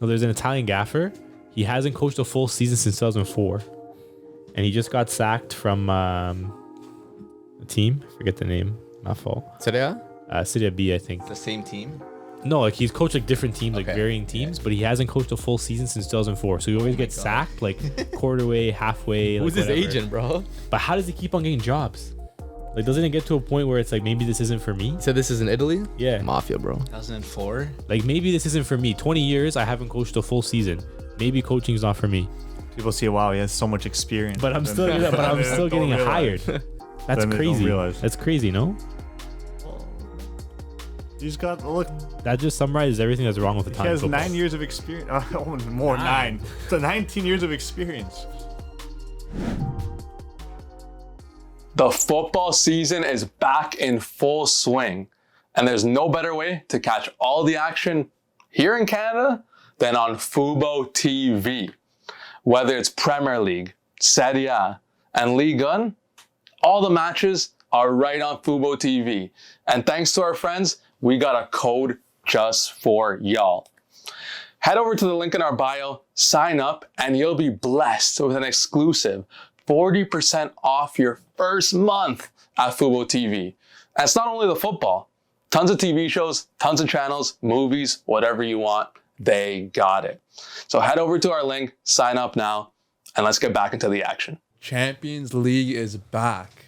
No, there's an Italian gaffer. He hasn't coached a full season since 2004. And he just got sacked from a team. I forget the name. My fault. Serie A? Serie B, I think. The same team? No, like he's coached like different teams, like Okay. varying teams, but he hasn't coached a full season since 2004. So he always gets sacked like quarter way, halfway. Who's like, his whatever. agent, bro? But how does he keep on getting jobs? Like, doesn't it get to a point where it's like, maybe this isn't for me? So this is in Italy? Yeah. Mafia, bro. 2004? Like, maybe this isn't for me. 20 years, I haven't coached a full season. Maybe coaching's not for me. People see, wow, he has so much experience. But I'm Then- still, don't getting realize. hired. That's Then they don't crazy. realize. That's crazy, no? He's got, look, That just summarizes everything that's wrong with the he time. has football. 9 years of experience. Oh, more, 9. So 19 years of experience. The football season is back in full swing, and there's no better way to catch all the action here in Canada than on Fubo TV. Whether it's Premier League, Serie A, and Ligue 1, all the matches are right on Fubo TV. And thanks to our friends, we got a code just for y'all. Head over to the link in our bio, sign up, and you'll be blessed with an exclusive 40% off your first month at Fubo TV. And it's not only the football. Tons of TV shows, tons of channels, movies, whatever you want, they got it. So head over to our link, sign up now, and let's get back into the action. Champions League is back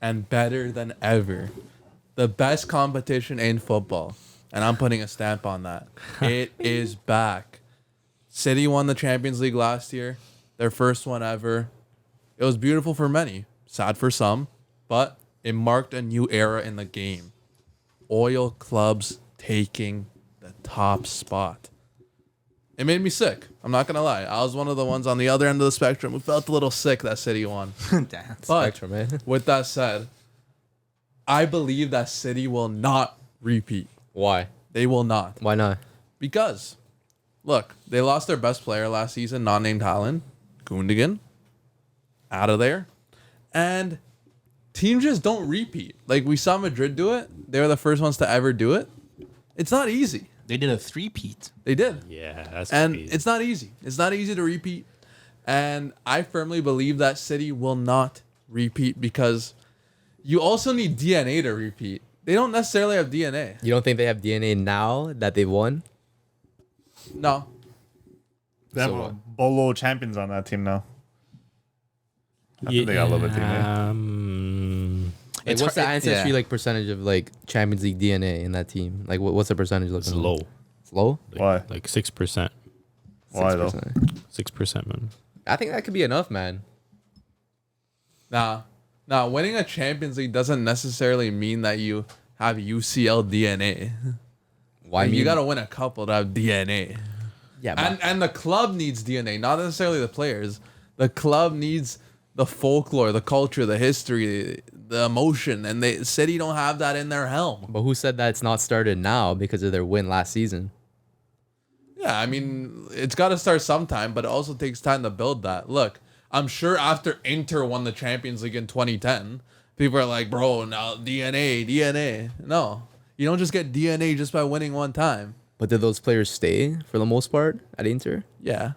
and better than ever. The best competition in football. And I'm putting a stamp on that. It is back. City won the Champions League last year, their first one ever. It was beautiful for many, sad for some, but it marked a new era in the game. Oil clubs taking the top spot. It made me sick. I'm not going to lie. I was one of the ones on the other end of the spectrum who felt a little sick that City won. Damn. But Spectrum, man. with that said, I believe that City will not repeat. Why? They will not. Why not? Because, look, they lost their best player last season, not named Haaland, Gundogan, out of there. And teams just don't repeat. Like, we saw Madrid do it. They were the first ones to ever do it. It's not easy. They did a three-peat. They did. Yeah, that's And crazy. it's not easy. It's not easy to repeat. And I firmly believe that City will not repeat because you also need DNA to repeat. They don't necessarily have DNA. You don't think they have DNA now that they won? No. They have So a what? bolo champions on that team now. I think they got a little bit of DNA. Like, It's what's the hard- ancestry yeah. like percentage of like Champions League DNA in that team? Like what's the percentage looking It's like? low. It's low? Why? Like 6%. Why though? 6%. 6%, man. I think that could be enough, man. Nah, winning a Champions League doesn't necessarily mean that you have UCL DNA. Why? Like, you got to win a couple to have DNA. Yeah, man. And the club needs DNA, not necessarily the players. The club needs the folklore, the culture, the history, the emotion, and they City don't have that in their helm. But who said that it's not started now because of their win last season? Yeah, I mean, it's got to start sometime, but it also takes time to build that. Look, I'm sure after Inter won the Champions League in 2010, people are like, bro, now DNA. No, you don't just get DNA just by winning one time. But did those players stay for the most part at Inter? Yeah,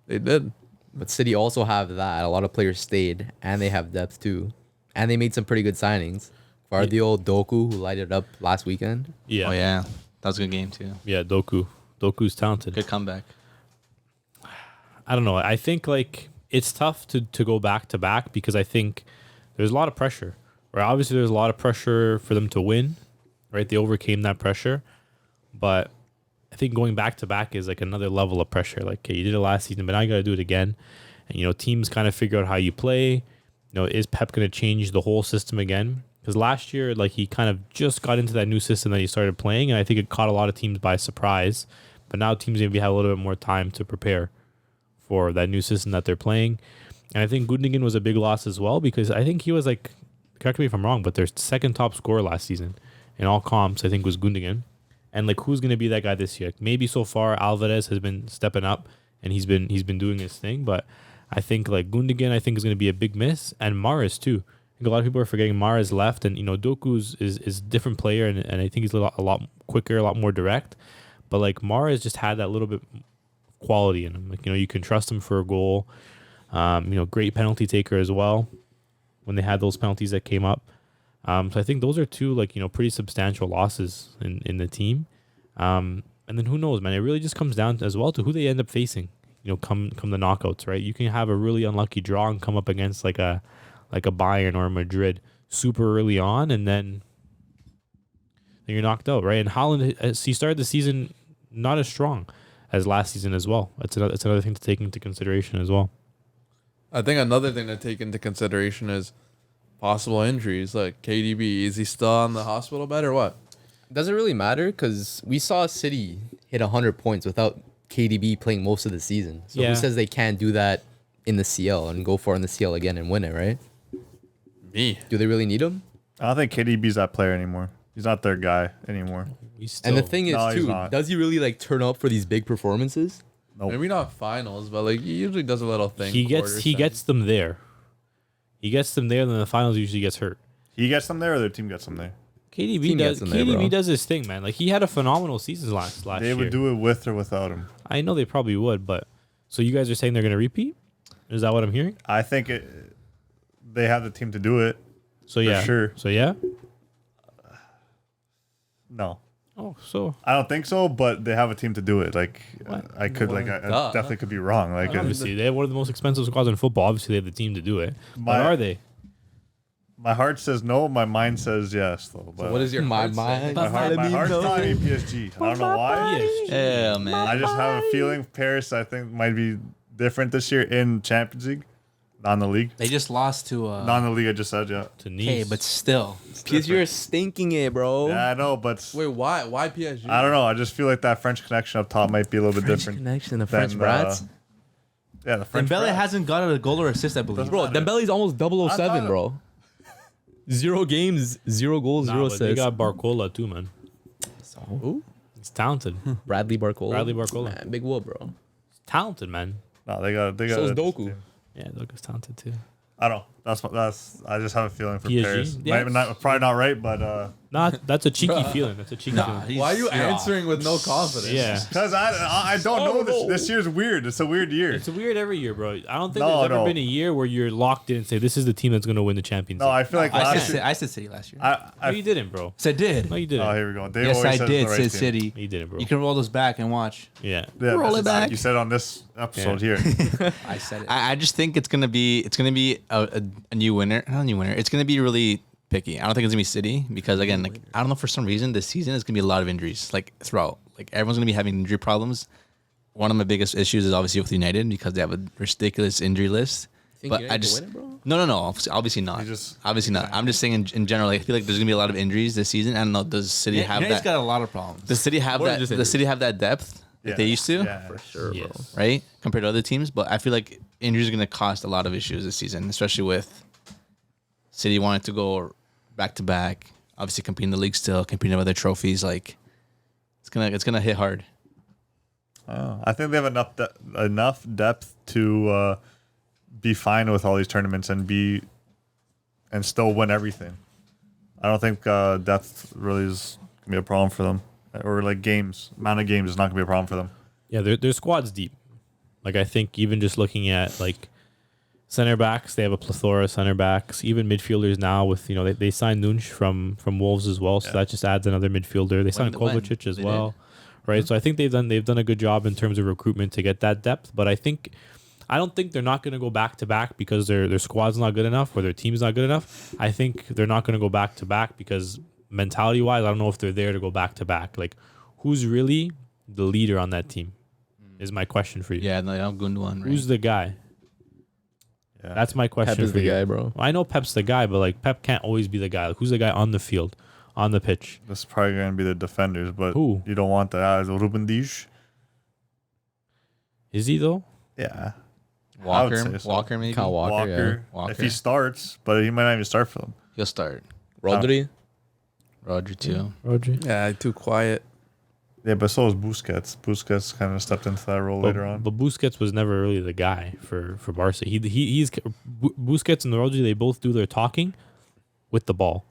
they did. But City also have that. A lot of players stayed, and they have depth too. And they made some pretty good signings. Guardiola, Doku, who lighted it up last weekend. Yeah. Oh, yeah. That was a good game, too. Yeah, Doku. Doku's talented. Good comeback. I don't know. I think like it's tough to go back to back because I think there's a lot of pressure. Right? Obviously, there's a lot of pressure for them to win. Right? They overcame that pressure, but I think going back to back is like another level of pressure. Like, okay, you did it last season, but now you got to do it again. And teams kind of figure out how you play. Is Pep going to change the whole system again? Because last year, like he kind of just got into that new system that he started playing, and I think it caught a lot of teams by surprise. But now teams maybe have a little bit more time to prepare for that new system that they're playing. And I think Gundogan was a big loss as well because I think he was like, correct me if I'm wrong, but their second top scorer last season in all comps, I think, was Gundogan. And like, who's going to be that guy this year? Maybe so far Alvarez has been stepping up and he's been doing his thing, but I think like Gundogan, I think is going to be a big miss, and Mahrez too. I think a lot of people are forgetting Mahrez left, and Doku's is a different player, and I think he's a lot quicker, a lot more direct. But like Mara just had that little bit quality in him. Like, you can trust him for a goal. Great penalty taker as well when they had those penalties that came up. So I think those are two pretty substantial losses in the team. And then who knows, man? It really just comes down as well to who they end up facing. Come the knockouts, right? You can have a really unlucky draw and come up against like a Bayern or a Madrid super early on, and then you're knocked out, right? And Haaland, he started the season not as strong as last season as well. It's another thing to take into consideration as well. I think another thing to take into consideration is possible injuries. Like KDB, is he still on the hospital bed or what? Does it really matter? Because we saw City hit 100 points without KDB playing most of the season. So Yeah. who says they can't do that in the CL and go for it in the CL again and win it, right? Me. Do they really need him? I don't think KDB's that player anymore. He's not their guy anymore. And the thing is, No, he's too, not. does he really like turn up for these big performances? Nope. Maybe not finals, but like he usually does a little thing. he quarters, gets them there. He gets them there, and then the finals usually gets hurt. He gets them there, or their team gets them there. KDB Team does. gets them there, bro. KDB does his thing, man. Like he had a phenomenal season last They year. would do it with or without him. I know they probably would, but so you guys are saying they're going to repeat? Is that what I'm hearing? I think they have the team to do it. So yeah, sure. So yeah. No, Oh, so I don't think so. But they have a team to do it. Like What? I could, I Duh. definitely could be wrong. Like obviously they have one of the most expensive squads in football. Obviously they have the team to do it. But My- are they? my heart says no. My mind says yes. Though. But What is your My heart say? mind. my heart's telling me PSG. I don't know why. Yeah, man. I just have a feeling Paris, I think, might be different this year in Champions League, not in the league. They just lost to Not in the league. I just said yeah. To Nice. Okay, but still. PSG are stinking it, bro. Yeah, I know, but Wait, why? Why PSG? I don't know. I just feel like that French connection up top might be a little bit different. Connection, the than, French brats. Yeah, the French. Dembele brats. hasn't got a goal or assist, I believe. Bro, Dembele's almost 007, thought- bro. 0 games, 0 goals, Nah, 0 but they assists. got Barcola too, man. Who? He's talented. Bradley Barcola. Bradley Barcola. Man, big whoop, bro. He's talented, man. No, they got. So is a- Doku. Yeah, Luka's talented too. I don't. That's. I just have a feeling for PSG? Paris. Yeah. Probably not right, but That's a cheeky feeling. That's a cheeky Nah, feeling. Why are you answering with no confidence? Yeah. because I don't know this. This year's weird. It's a weird year. It's weird every year, bro. I don't think No, there's ever no. been a year where you're locked in and say this is the team that's going to win the Champions No, League. I feel like I last said, year. I said City last year. No, you didn't, bro. Yes, I did. No, you didn't. Oh, here we go. Dave Yes, always I says did. the right Said team. City. You didn't, bro. You can roll those back and watch. Yeah. Yeah, Roll that's it back. You said on this episode here. I said it. I just think it's gonna be a new winner. Not a new winner. It's gonna be really picky. I don't think it's gonna be City because again, like I don't know, for some reason this season is gonna be a lot of injuries. Like throughout, like everyone's gonna be having injury problems. One of my biggest issues is obviously with United because they have a ridiculous injury list. Think But United I can just win it, bro? no. Obviously not. Obviously not. I'm just saying in general. I feel like there's gonna be a lot of injuries this season. I don't know. Does City have United's that? got a lot of problems. Does City have More than that? just Does injuries. City have that depth that they used to? Yeah. Sure, bro. Yes. Right? Compared to other teams. But I feel like injuries are going to cost a lot of issues this season, especially with City wanting to go back to back, obviously competing in the league still, competing in other trophies. Like it's gonna hit hard. I think they have enough depth to be fine with all these tournaments and still win everything. I don't think depth really is gonna be a problem for them, or like amount of games is not gonna be a problem for them. Yeah, their squad's deep. Like I think even just looking at like center backs, they have a plethora of center backs. Even midfielders now with they signed Nunch from Wolves as well, so that just adds another midfielder. They signed When? Kovacic as They well, right? So I think they've done a good job in terms of recruitment to get that depth. But I don't think they're not going to go back to back because their squad's not good enough or their team's not good enough. I think they're not going to go back to back because mentality wise, I don't know if they're there to go back to back. Like, who's really the leader on that team? Is my question for you. Yeah, no, I'm going to one. Right? Who's the guy? Yeah. That's my question Pep is for the you. guy, bro. I know Pep's the guy, but like Pep can't always be the guy. Like, who's the guy on the field, on the pitch? This is probably gonna be the defenders, but Who? you don't want that. Ruben Dias. Is he though? Yeah. I Walker? would say so. Walker maybe. Kyle Walker, Walker. If he starts, but he might not even start for them. He'll start. Rodri. Roger too. Rodri. Yeah, too quiet. Yeah, but so is Busquets. Busquets kind of stepped into that role later on. But Busquets was never really the guy for Barca. He's Busquets and Rodri. They both do their talking with the ball.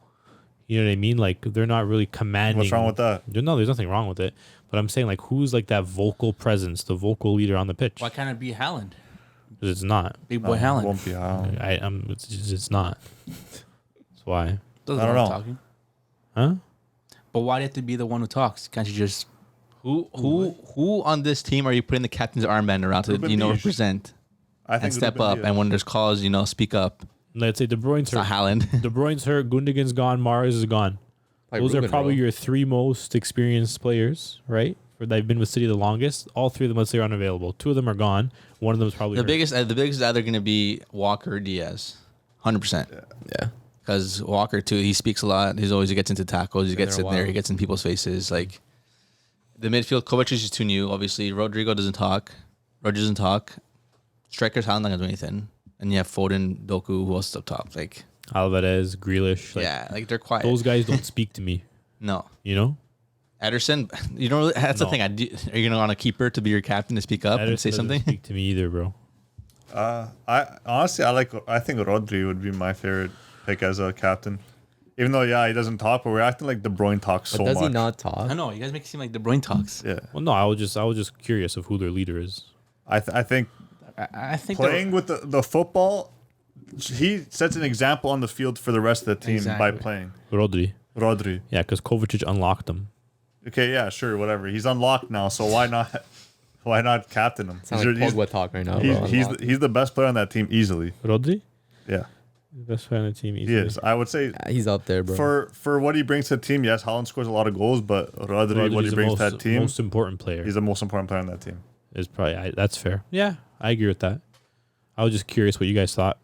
You know what I mean? Like they're not really commanding. What's wrong with that? No, there's nothing wrong with it. But I'm saying like who's like that vocal presence, the vocal leader on the pitch? Why can't it be Haaland? 'Cause it's not. Big boy It Haaland. won't be Haaland. It's not. That's why. Doesn't I don't want know. talking. Huh? But why do you have to be the one who talks? Can't you just? Who on this team are you putting the captain's armband around to Ruben Dias. represent I think and step Ruben up? Dias. And when there's calls, speak up. Let's say De Bruyne's It's not hurt. Haaland. De Bruyne's hurt. Gundogan's gone. Mars is gone. Like Those are Ruben, probably bro. your three most experienced players, right? For that have been with City the longest. All three of them, let's say, are unavailable. Two of them are gone. One of them is probably The hurt. biggest is either going to be Walker or Diaz, 100%. Yeah. Because Walker too, he speaks a lot. He gets into tackles. He gets there in a there. while. He gets in people's faces. Like the midfield, Kovacic is just too new. Obviously, Rodrigo doesn't talk. Roger doesn't talk. Strikers, Haaland not gonna do anything. And you have Foden, Doku, who else is up top? Like Alvarez, Grealish. Like, yeah, like they're quiet. those guys don't speak to me. No, You know? Ederson. You don't. Really, that's No. the thing. Are you gonna want a keeper to be your captain to speak up and say Ederson doesn't something? Speak to me either, bro. I honestly, I think Rodri would be my favorite pick as a captain. Even though, he doesn't talk, but we're acting like De Bruyne talks But so does much. he not I talk? know you guys make it seem like De Bruyne talks. Yeah, Well, no, I was just curious of who their leader is. I think I think playing with the football, he sets an example on the field for the rest of the team by Exactly. playing. Rodri. Rodri. Yeah, because Kovacic unlocked him. Okay, yeah, sure, whatever. He's unlocked now, so why not? Why not captain him? Sound like Pogba talk right now, bro. He's the best player on that team easily. Rodri? Yeah, Best player on the team. he easily. is. I would say Yeah, he's up there, bro. for what he brings to the team, yes, Haaland scores a lot of goals, but Rodri, what he Rodri's the brings to that team, most important player. he's the most important player on that team. Is probably that's fair. Yeah, I agree with that. I was just curious what you guys thought.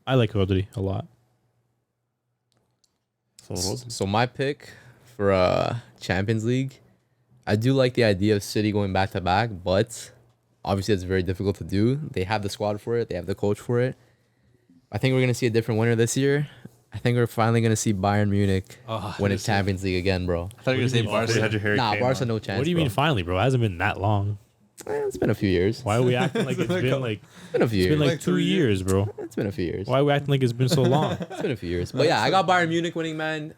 I like Rodri a lot. So Rodri. So my pick for Champions League, I do like the idea of City going back to back, but obviously it's very difficult to do. They have the squad for it. They have the coach for it. I think we're gonna see a different winner this year. I think we're finally gonna see Bayern Munich win a Champions League again, bro. I thought you were gonna say They Barca. had your Harry Nah, Kane Barca on. no chance. What do you mean bro. finally, bro? It hasn't been that long. It's been a few years. Why are we acting like it's been like It's been a few it's been years. like 2 years, bro? It's been a few years. Why are we acting like it's been so long? It's been a few years. But yeah, I got Bayern Munich winning, man.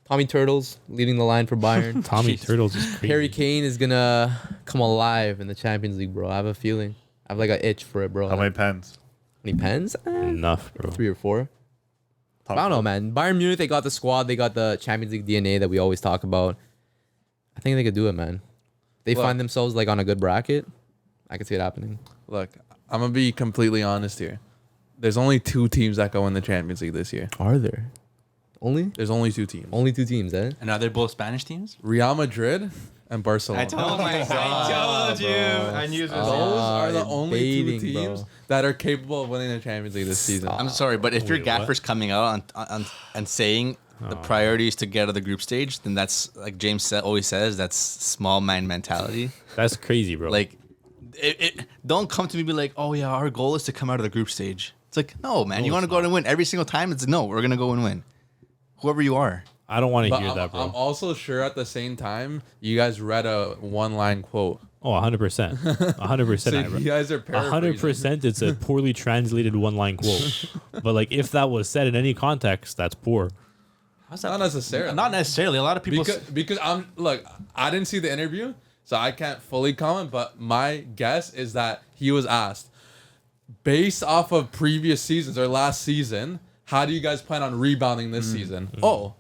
Tommy Turtles leading the line for Bayern. Tommy Turtles is crazy. Harry Kane is gonna come alive in the Champions League, bro. I have a feeling. I have like an itch for it, bro. How many pens? Many pens? Enough, bro. 3 or 4. Top I don't know, man. Bayern Munich, they got the squad. They got the Champions League DNA that we always talk about. I think they could do it, man. They Look. find themselves like on a good bracket. I could see it happening. Look, I'm gonna be completely honest here. There's only 2 teams that go in the Champions League this year. Are there? Only? There's only 2 teams. Only 2 teams, eh? And are they both Spanish teams? Real Madrid and Barcelona. I told you. I knew Those are the it's only baiting, 2 teams bro. that are capable of winning the Champions League this season. I'm sorry, but if your Wait, gaffer's coming out on and saying the priority is to get out of the group stage, then that's like James always says, that's small man mentality. That's crazy, bro. Like, don't come to me and be like, oh yeah, our goal is to come out of the group stage. It's like, no, man, you want to go out and win every single time. It's no, we're gonna go and win, whoever you are. I don't want to But hear I'm, that, bro. I'm also sure at the same time, you guys read a one-line quote. Oh, 100%. 100%. So I you guys are paraphrasing. 100% it's a poorly translated one-line quote. But like if that was said in any context, that's poor. How's Not necessarily. Not necessarily. A lot of people. Because I didn't see the interview, so I can't fully comment. But my guess is that he was asked, based off of previous seasons or last season, how do you guys plan on rebounding this season? Oh,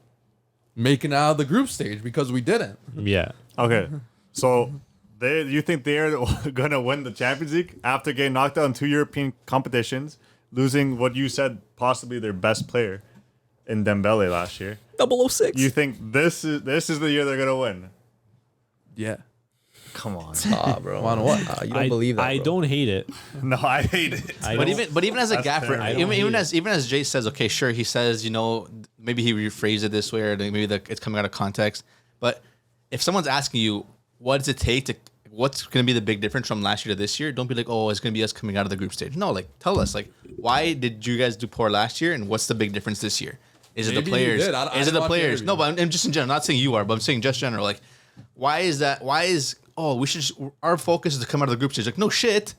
making it out of the group stage because we didn't. Yeah. Okay, so you think they're gonna win the Champions League after getting knocked out in 2 European competitions, losing what you said possibly their best player in Dembele last year? 006. You think this is the year they're gonna win? Yeah. Come on. bro. On what? You don't believe that, I bro. don't hate it. No, I hate it. I But don't- even as a That's gaffer, terrible. even as Jay says, okay, sure, he says, maybe he rephrased it this way, or maybe it's coming out of context. But if someone's asking you, what does it take to, what's going to be the big difference from last year to this year? Don't be like, oh, it's going to be us coming out of the group stage. No, like tell us, like, why did you guys do poor last year, and what's the big difference this year? Is it the Maybe you players? did. I Is it didn't the watch the players? interview. No, but I'm just in general. I'm not saying you are, but I'm saying just general. Like, why is that? Why is we should? Our focus is to come out of the group stage. Like, no shit.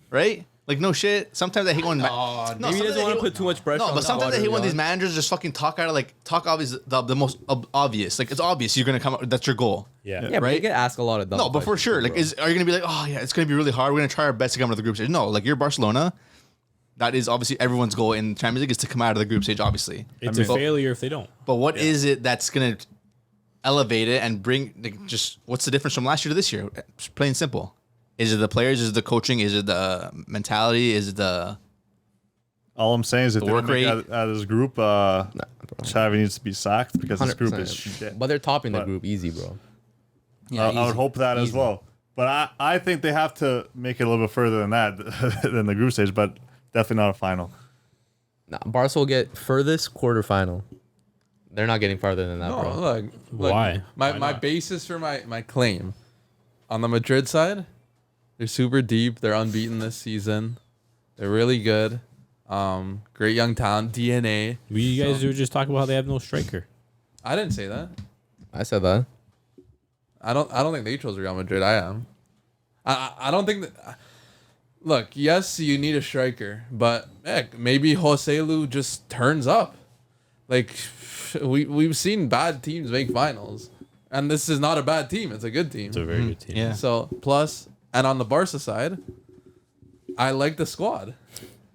right? Like no shit. Sometimes I hate when maybe he sometimes doesn't I want hate to put too much pressure. No, on but the sometimes I squad hate when early these on. managers just fucking talk obvious the most obvious. Like it's obvious you're gonna come up. That's your goal. Yeah. Yeah, but Right? you get asked a lot of dumb No, but for questions sure. too, Like, bro. are you gonna be like, oh yeah, it's gonna be really hard. We're gonna try our best to come out of the group stage. No, like you're Barcelona. That is obviously everyone's goal in Champions League is to come out of the group stage. Obviously, It's a failure if they don't. but what is it that's gonna elevate it and bring like, just what's the difference from last year to this year? It's plain and simple. Is it the players? Is it the coaching? Is it the mentality? Is it the All I'm saying is if The they work don't make rate- out of this group, Xavi needs to be sacked because this group 100%. is shit. But they're topping the But- group easy, bro. I would hope that as well. But I think they have to make it a little bit further than that, than the group stage, but definitely not a final. Nah, Barca will get furthest quarterfinal. They're not getting farther than that, No, bro. look, Why? My Why my not? basis for my claim on the Madrid side, they're super deep. They're unbeaten this season. They're really good. Great young talent, DNA. You guys were just talking about how they have no striker. I didn't say that. I said that. I don't think they chose Real Madrid. I am. I don't think that. Look, yes, you need a striker, but heck, maybe Joselu just turns up. Like we've seen bad teams make finals, and this is not a bad team. It's a good team. It's a very good team. Yeah. So plus, and on the Barca side, I like the squad.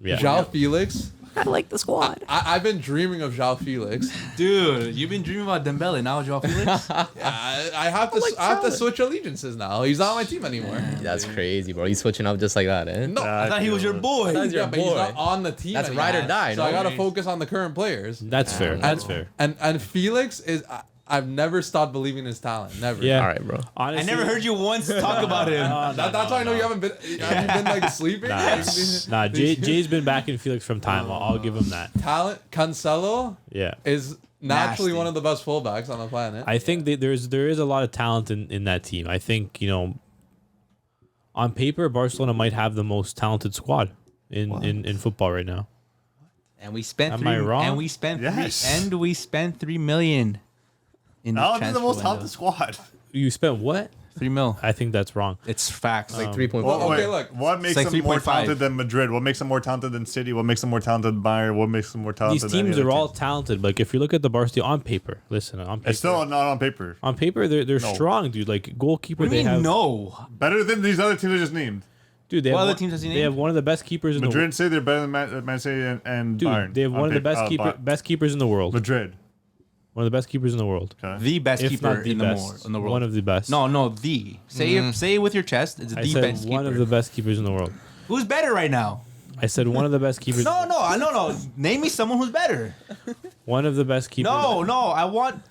Yeah. João Felix. I like the squad. I've been dreaming of João Felix. Dude, you've been dreaming about Dembele. Now Joao Felix. I have to I have to switch allegiances now. He's not on my team anymore. That's crazy, bro. He's switching up just like that, eh? No, I thought he was your boy. That's your yeah, but he's boy. not on the team. That's anymore. ride or die, So I no? gotta focus on the current players. That's fair. That's fair. And Felix is. I've never stopped believing in his talent. Never. Yeah. All right, bro. Honestly, I never heard you once talk about him. That's why I know you haven't been. Have you been like sleeping? Nah, Jay's been backing Felix from time. I'll give him that. Talent. Cancelo Yeah. is naturally Nasty. one of the best fullbacks on the planet. I think that there is a lot of talent in that team. I think, on paper, Barcelona might have the most talented squad in football right now. And we spent Am I wrong? And we spent Yes. $3 million in Now this they're the transfer most window. talented squad. You spent what? $3 million. I think that's wrong. It's facts. Like 3.5. Well, okay, Wait, look. what makes like them more 3.5. talented than Madrid? What makes them more talented than City? What makes them more talented than Bayern? What makes them more talented These than any teams other are all team? talented. Like if you look at the Barcelona on paper, on paper, It's still not on paper. on paper they're No. strong, dude. Like goalkeeper, What do they you mean have no? Better than these other teams I just named. dude. They What have other one, teams has he they named? have one of the best keepers in the Madrid world. and City, they're better than Man City and Dude, Bayern. they have one of the best best keepers in the world. Madrid. One of the best keepers in the world. Okay. The best If keeper not the in the best, in the world. one of the best. No, the. Say it with your chest. It's I the said best one keeper. of the best keepers in the world. Who's better right now? I said one of the best keepers. No. Name me someone who's better. One of the best keepers. No.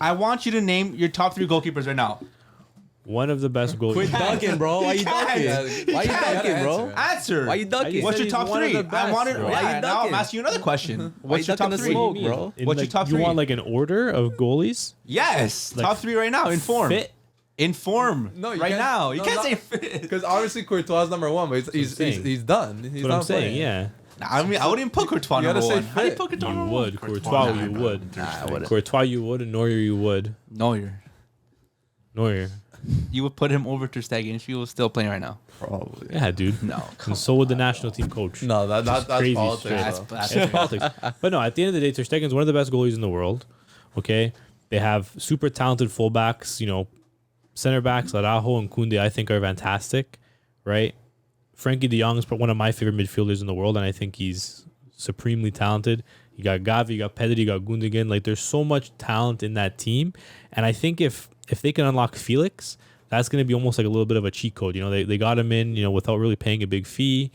I want you to name your top 3 goalkeepers right now. One of the best goalies. Dunking, bro. Why you dunking? Why you dunking, bro? Answer. Why you dunking? I What's said your top he's one of 3? the best, I wanted. bro. Why Yeah, you now I'm dunking? asking you another question. Why What's you your top dunking the 3? smoke, bro? In, What's your top You 3? want like an order of goalies? Yes, Like, top 3 right now in form. Fit? In form. No, you right can't- now. You no, can't not- say fit. Because obviously Courtois is number 1, but he's saying. he's done. He's That's what not I'm saying. playing. Yeah. I mean, I wouldn't even put Courtois You gotta number say 1. How do you fit. put Courtois You number would. 1? Courtois, you would. I wouldn't. Courtois, you would. And Neuer, you would. Neuer. Neuer. You would put him over Ter Stegen if he was still playing right now. Probably. Yeah, dude. No. And so would the national team coach. No, that's crazy politics. straight though. That's It's politics. But no, at the end of the day, Ter Stegen's one of the best goalies in the world. Okay, they have super talented fullbacks. Center backs Araujo and Koundé, I think, are fantastic. Right, Frankie De Jong is one of my favorite midfielders in the world, and I think he's supremely talented. You got Gavi, you got Pedri, you got Gundogan. Like, there's so much talent in that team, and I think if they can unlock Felix, that's going to be almost like a little bit of a cheat code. They got him in, without really paying a big fee.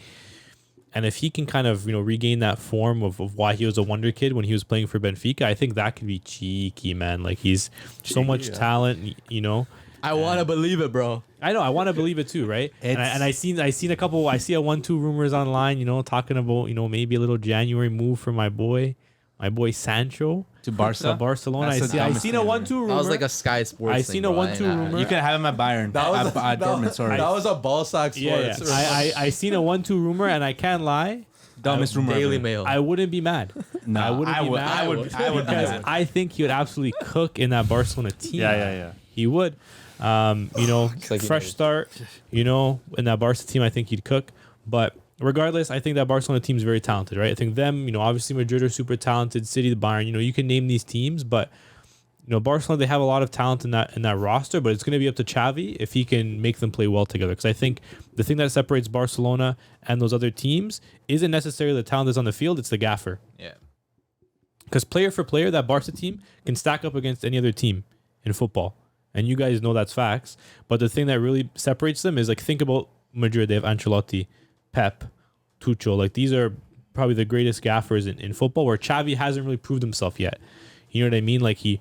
And if he can kind of, regain that form of why he was a wonder kid when he was playing for Benfica, I think that could be cheeky, man. Like, he's so much talent, I want to believe it, bro. I know. I want to believe it too, right? And I seen a couple. I see a 1-2 rumors online. Talking about maybe a little January move for my boy Sancho To Barca? to Barcelona. That's the I dumbest seen a thing 1-2 rumor. That was like a Sky Sports I thing, seen a bro. 1-2 rumor. You can have him at Bayern. That was at Dortmund, sorry. That was a ball sack Yeah, sports. I seen a 1-2 rumor, and I can't lie. Dumbest rumor Daily ever. Mail. I wouldn't be mad. No, I wouldn't be mad. I would be because mad. I think he would absolutely cook in that Barcelona team. Yeah. He would. like he Fresh would. start. In that Barca team, I think he'd cook. But regardless, I think that Barcelona team is very talented, right? I think them, obviously Madrid are super talented, City, the Bayern, you can name these teams, but Barcelona, they have a lot of talent in that roster, but it's going to be up to Xavi if he can make them play well together. Because I think the thing that separates Barcelona and those other teams isn't necessarily the talent that's on the field, it's the gaffer. Yeah. Because player for player, that Barca team can stack up against any other team in football. And you guys know that's facts. But the thing that really separates them is, like, think about Madrid. They have Ancelotti, Pep, Tuchel. Like, these are probably the greatest gaffers in football, where Xavi hasn't really proved himself yet. You know what I mean? Like, he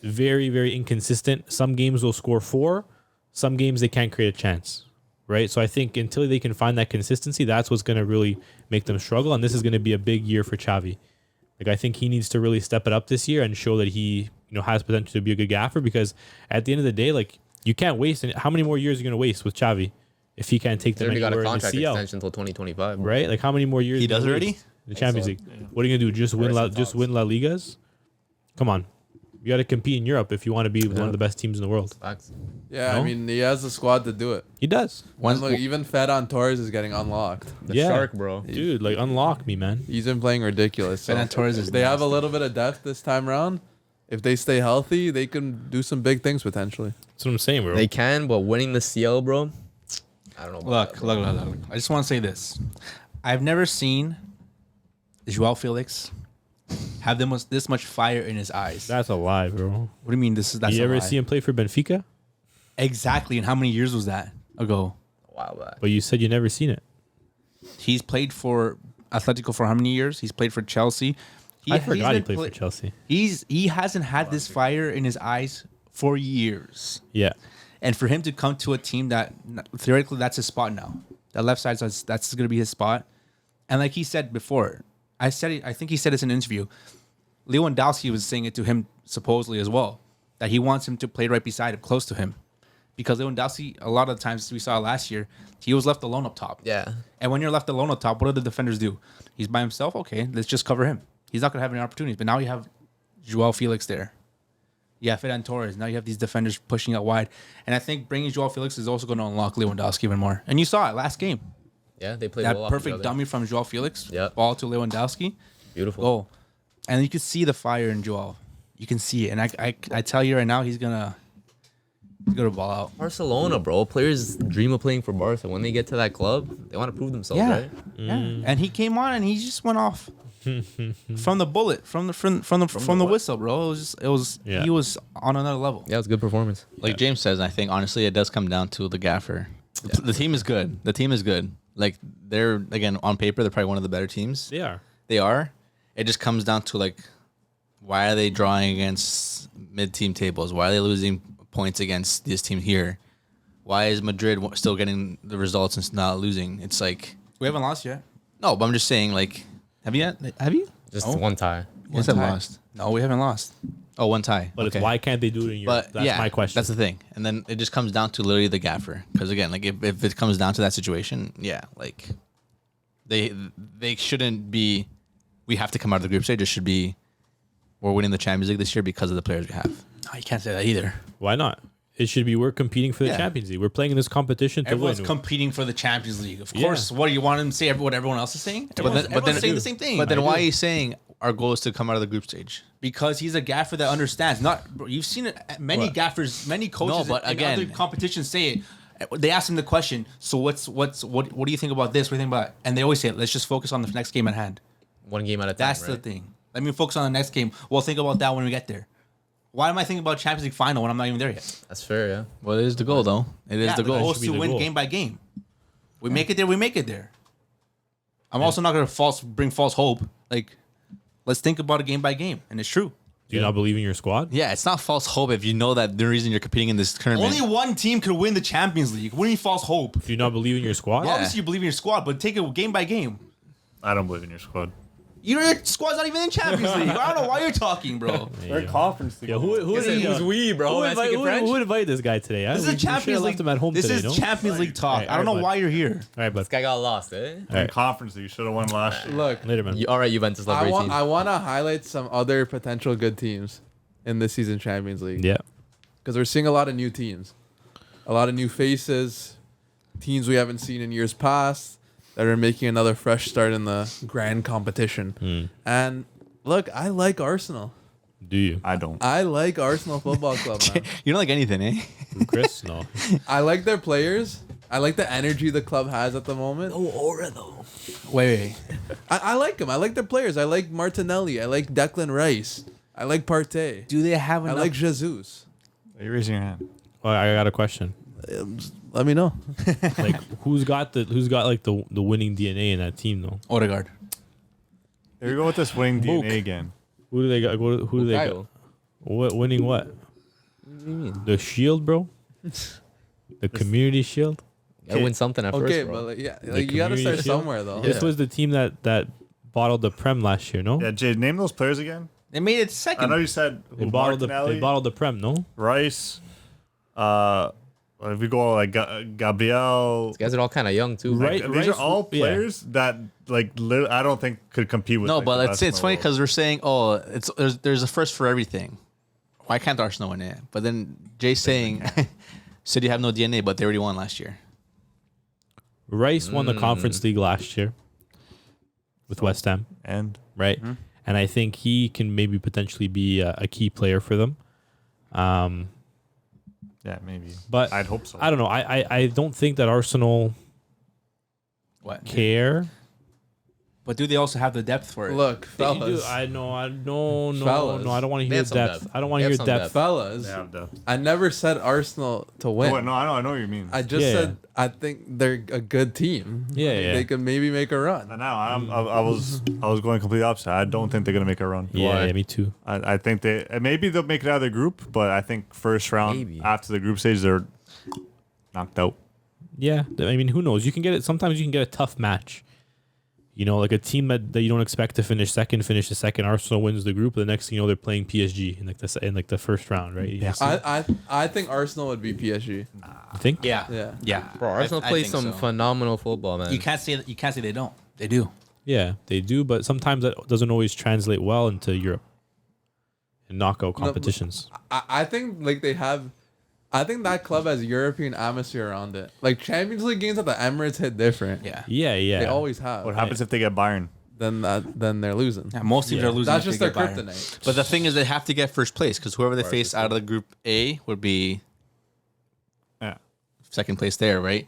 very, very inconsistent. Some games will score 4. Some games they can't create a chance, right? So I think until they can find that consistency, that's what's going to really make them struggle. And this is going to be a big year for Xavi. Like, I think he needs to really step it up this year and show that he, has potential to be a good gaffer, because at the end of the day, like, you can't waste. How many more years are you going to waste with Xavi if he can't take them He got anywhere a in the contract CL, extension until 2025. right? Like, how many more years? He are you does gonna already? waste in the Champions League. What are you going to do? Just win La Ligas? Come on. You got to compete in Europe if you want to be one of the best teams in the world. Facts. Yeah, No? I mean, he has the squad to do it. He does. And look, even Ferran Torres is getting unlocked. The Yeah. shark, bro. Dude, like, unlock me, man. He's been playing ridiculous. So Ferran Torres is if they have a little bit of depth this time around, if they stay healthy, they can do some big things potentially. That's what I'm saying, bro. They can, but winning the CL, bro, I don't know. About Look. I just want to say this. I've never seen Joao Felix have this much fire in his eyes. That's a lie, bro. What do you mean that's You a ever lie? see him play for Benfica? Exactly. And how many years was that ago? a while back. But you said you never seen it. He's played for Atletico for how many years? He's played for Chelsea. I forgot he been played pla- for Chelsea. He hasn't had this fire in his eyes for years. Yeah. And for him to come to a team that theoretically that's his spot now. That left side, that's going to be his spot. And like he said before, I think he said this in an interview. Lewandowski was saying it to him supposedly as well, that he wants him to play right beside him, close to him. Because Lewandowski, a lot of the times we saw last year, he was left alone up top. Yeah. And when you're left alone up top, what do the defenders do? He's by himself. Okay, let's just cover him. He's not going to have any opportunities. But now you have Joao Felix there. Yeah, Ferran Torres. Now you have these defenders pushing out wide. And I think bringing Joao Felix is also going to unlock Lewandowski even more. And you saw it last game. Yeah, they played That well off each perfect other. dummy from Joao Felix. Yep. Ball to Lewandowski. Beautiful. Goal. And you can see the fire in Joao. You can see it. And I tell you right now, he's going to ball out. Barcelona, bro. Players dream of playing for Barca. When they get to that club, they want to prove themselves, Yeah. right? Yeah. And he came on and he just went off. From the bullet, from the whistle, bro. Yeah. He was on another level. Yeah, it was a good performance. Like James says, I think honestly it does come down to the gaffer. The team is good. The team is good. Like they're again on paper, they're probably one of the better teams. They are. They are. It just comes down to like, why are they drawing against mid-team tables? Why are they losing points against this team here? Why is Madrid still getting the results and not losing? It's like, We haven't lost yet. no, but I'm just saying, like, have you? Just Oh. one tie. One time tie. lost. No, we haven't lost. Oh, one tie. But Okay. it's why can't they do it in Europe? But That's yeah, my question. That's the thing. And then it just comes down to literally the gaffer. Because again, like if it comes down to that situation, yeah, like they shouldn't be. We have to come out of the group stage. It should be we're winning the Champions League this year because of the players we have. No, you can't say that either. Why not? It should be we're competing for the Yeah. Champions League. We're playing in this competition to Everyone's win. competing for the Champions League. Of Yeah. course. What do you want them to say? What everyone else is saying? Everyone's saying the same thing. But then why are you saying our goal is to come out of the group stage? Because he's a gaffer that understands. Not bro, you've seen it. Many gaffers, many coaches, No, but in again- other competitions say it. They ask him the question. So what do you think about this? What do you think about? And they always say, let's just focus on the next game at hand. One game at a time. That's the thing. Let me focus on the next game. We'll think about that when we get there. Why am I thinking about Champions League final when I'm not even there yet? That's fair, yeah. Well, it is the goal, though. It is the goal. goal is should be to the win goal. game by game. We make it there. We make it there. I'm also not going to bring false hope. Like, let's think about it game by game, and it's true. Do you not believe in your squad? Yeah, it's not false hope if you know that the reason you're competing in this tournament. Only one team could win the Champions League. What do you mean false hope? Do you not believe in your squad? Yeah. Obviously, you believe in your squad, but take it game by game. I don't believe in your squad. Your squad's not even in Champions League. I don't know why you're talking, bro. They're conference league. Yeah, who is we, bro? who invited this guy today? Huh? This We is should've Champions League. left him at home This today, is no? Champions League talk. Alright, I don't know alright, why you're here. All right, but This guy got lost, eh? In conference league, you should have won last year. Look, later, man. All right, Juventus love I 18. want to highlight some other potential good teams in this season Champions League. Yeah. Because we're seeing a lot of new teams, a lot of new faces, teams we haven't seen in years past. that are making another fresh start in the grand competition. And look, I like Arsenal. Do you? I don't. I like Arsenal Football Club, man. You don't like anything, eh? Chris? No. I like their players. I like the energy the club has at the moment. Wait. I like them. I like their players. I like Martinelli. I like Declan Rice. I like Partey. Do they have I enough? like Jesus. Are you raising your hand? Well, I got a question. Let me know. Like, who's got like the winning DNA in that team though? Odegaard. Here we go with this winning Mook. DNA again. Who do they got? Who do they got? Kyle. What winning? What? What do you mean? The shield, bro. The community shield. Gotta win something at Okay, first, bro. but like, yeah, The like you gotta start community shield? somewhere though. This was the team that bottled the Prem last year. No, Yeah, Jade, name those players again. They made it I second. know you said they bottled Martinelli, they bottled the Prem. No, Rice. If we go like Gabriel, These guys are all kind of young too. Right. these are all players that like I don't think could compete with. No, like, but the it's best in the funny world. because we're saying, there's a first for everything. Why can't Arsenal win it? But then Jay's saying, City have no DNA, but they already won last year. Rice won the Conference League last year with West Ham, and right? And I think he can maybe potentially be a key player for them. yeah, maybe. But I'd hope so. I don't know. I don't think that Arsenal What? care. But do they also have the depth for it? Look, They do. fellas. I know. I no. Fellas. I don't want to They hear have some depth. depth. I don't want They to have hear some depth. depth. Fellas, They have depth. I never said Arsenal to win. Oh, no, I know what you mean. I just Yeah. said I think they're a good team. Yeah, Like, yeah. They could maybe make a run. And now I was going completely opposite. I don't think they're gonna make a run. Yeah, me too. I think maybe they'll make it out of the group, but I think first round Maybe. after the group stage they're knocked out. Yeah, I mean, who knows? You can get it. Sometimes you can get a tough match. You know, like a team that you don't expect to finish second, finishes second. Arsenal wins the group. The next thing you know, they're playing PSG in the first round, right? Yeah. I think Arsenal would be PSG. You think? Yeah. Yeah. Yeah. Bro, Arsenal I plays think some so. phenomenal football, man. You can't say they don't. They do. Yeah, they do, but sometimes that doesn't always translate well into Europe and knockout competitions. I think like they have. I think that club has European atmosphere around it. Like Champions League games at the Emirates hit different. Yeah. Yeah. They always have. What happens if they get Bayern? Then they're losing. Yeah, most teams Yeah. are losing. That's if just they their get Bayern. kryptonite. But the thing is, they have to get first place because whoever they face out of the group A would be Yeah. second place there, right?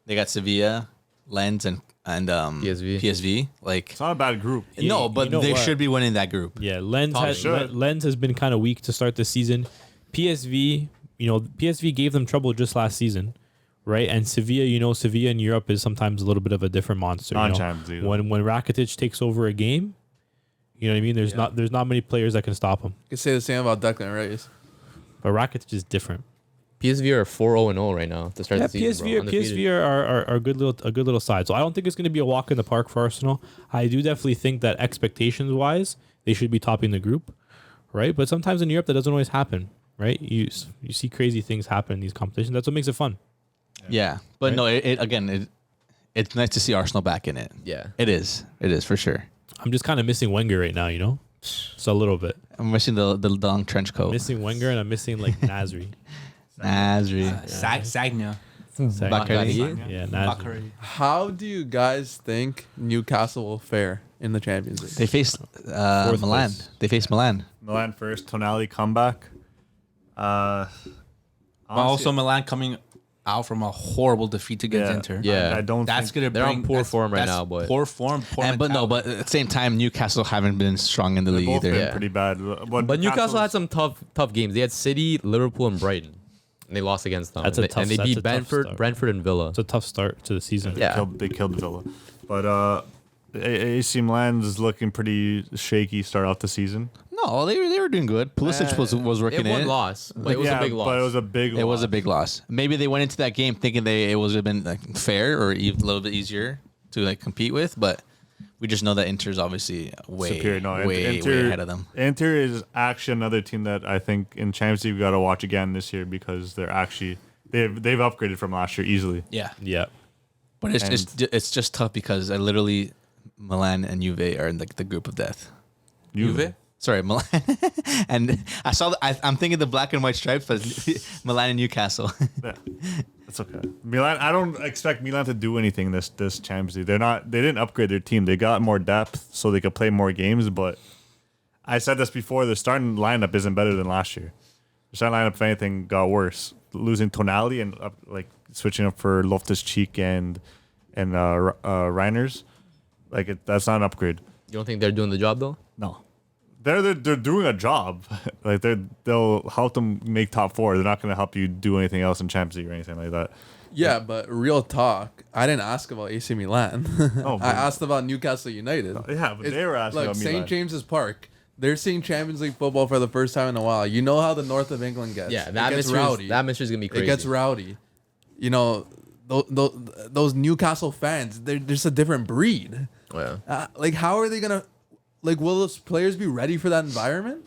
They got Sevilla, Lens, and PSV. PSV. Like, It's not a bad group. no, but you know they what? should be winning that group. Yeah, Lens Probably has should. Lens has been kind of weak to start the season. PSV, PSV gave them trouble just last season, right? And Sevilla, Sevilla in Europe is sometimes a little bit of a different monster. Non-Champions League, though. When Rakitic takes over a game, you know what I mean. There's not many players that can stop him. You could say the same about Declan Rice. But Rakitic is different. PSV are 4-0-0 right now to start Yeah, the season. PSV are a good little side. So I don't think it's going to be a walk in the park for Arsenal. I do definitely think that expectations wise, they should be topping the group, right? But sometimes in Europe that doesn't always happen, right? You see crazy things happen in these competitions. That's what makes it fun. Yeah, but Right? no, it's nice to see Arsenal back in it. Yeah. It is for sure. I'm just kind of missing Wenger right now, just a little bit. I'm missing the long trench coat. Missing Wenger and I'm missing like Nasri. Nasri. Sagna. Bakary. Yeah, Nasri. Bakary. How do you guys think Newcastle will fare in the Champions League? They faced Fourth Milan. place. They faced Milan. Milan first, Tonali comeback. But also Milan coming out from a horrible defeat against Inter. Yeah. I don't. That's think, gonna They're on bring poor that's- form right that's now, but- poor form. Poor But mentality. at the same time, Newcastle haven't been strong in the they've league both either. been Yeah. pretty bad. But Newcastle had some tough games. They had City, Liverpool, and Brighton. And they lost against them. That's and a tough- and they that's a beat tough start. Brentford, and Villa. It's a tough start to the season. Yeah. They killed Villa. But AC Milan is looking pretty shaky start off the season. No, they were doing good. Pulisic was It working one in. loss, but it was a big loss. But it was a big. It was a loss. big loss. Maybe they went into that game thinking it would have been like fair or a little bit easier to like compete with, but we just know that Inter's obviously way Superior. No, way ahead of them. Inter is actually another team that I think in Champions League we got to watch again this year because they're actually they've upgraded from last year easily. Yeah, Yeah. but it's just tough because literally Milan and Juve are in like the group of death. Juve. Sorry, Milan. And I saw. I'm thinking the black and white stripes, but Milan and Newcastle. Yeah, that's okay. Milan. I don't expect Milan to do anything this Champions League. They didn't upgrade their team. They got more depth so they could play more games. But I said this before. The starting lineup isn't better than last year. The starting lineup, if anything, got worse. Losing Tonali and switching up for Loftus-Cheek and Reiners, that's not an upgrade. You don't think they're doing the job though? No. They're doing a job. They'll help them make top 4. They're not going to help you do anything else in Champions League or anything like that. Yeah, but real talk, I didn't ask about AC Milan. I asked about Newcastle United. Yeah, but they were asking about Milan. St. James's Park. They're seeing Champions League football for the first time in a while. You know how the north of England gets. Yeah, It gets rowdy. That mystery's gonna be crazy. It gets rowdy. You know, those Newcastle fans, they're just a different breed. Yeah. How are they gonna? Will those players be ready for that environment?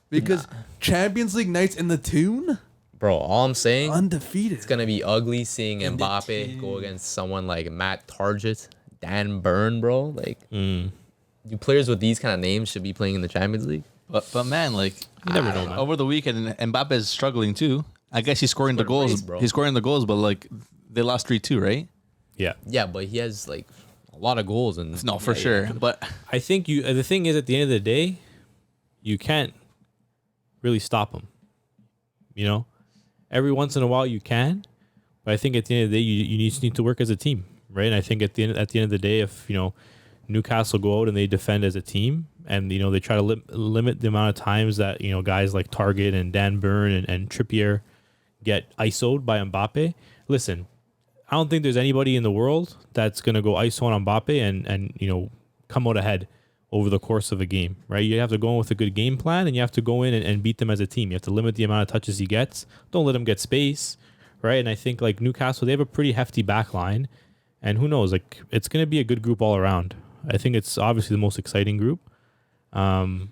Because Champions League nights in the Tune, Bro, all I'm saying, undefeated. it's gonna be ugly seeing Mbappe go against someone like Matt Targett, Dan Burn, bro. You players with these kind of names should be playing in the Champions League. But man, You never know, man. over the weekend, Mbappe is struggling too. I guess he's scoring the Good goals. race, bro. He's scoring the goals, but they lost 3-2, right? Yeah. Yeah, but he has a lot of goals and No, for sure. But I think the thing is, at the end of the day, you can't really stop them. You know, every once in a while you can, but I think at the end of the day, you just need to work as a team, right? And I think at the end of the day, if Newcastle go out and they defend as a team, and they try to limit the amount of times that guys like Target and Dan Burn and Trippier get ISO'd by Mbappe. Listen, I don't think there's anybody in the world that's gonna go ISO on Mbappe and come out ahead over the course of a game, right? You have to go in with a good game plan, and you have to go in and beat them as a team. You have to limit the amount of touches he gets. Don't let him get space, right? And I think Newcastle, they have a pretty hefty back line, and who knows, it's gonna be a good group all around. I think it's obviously the most exciting group. And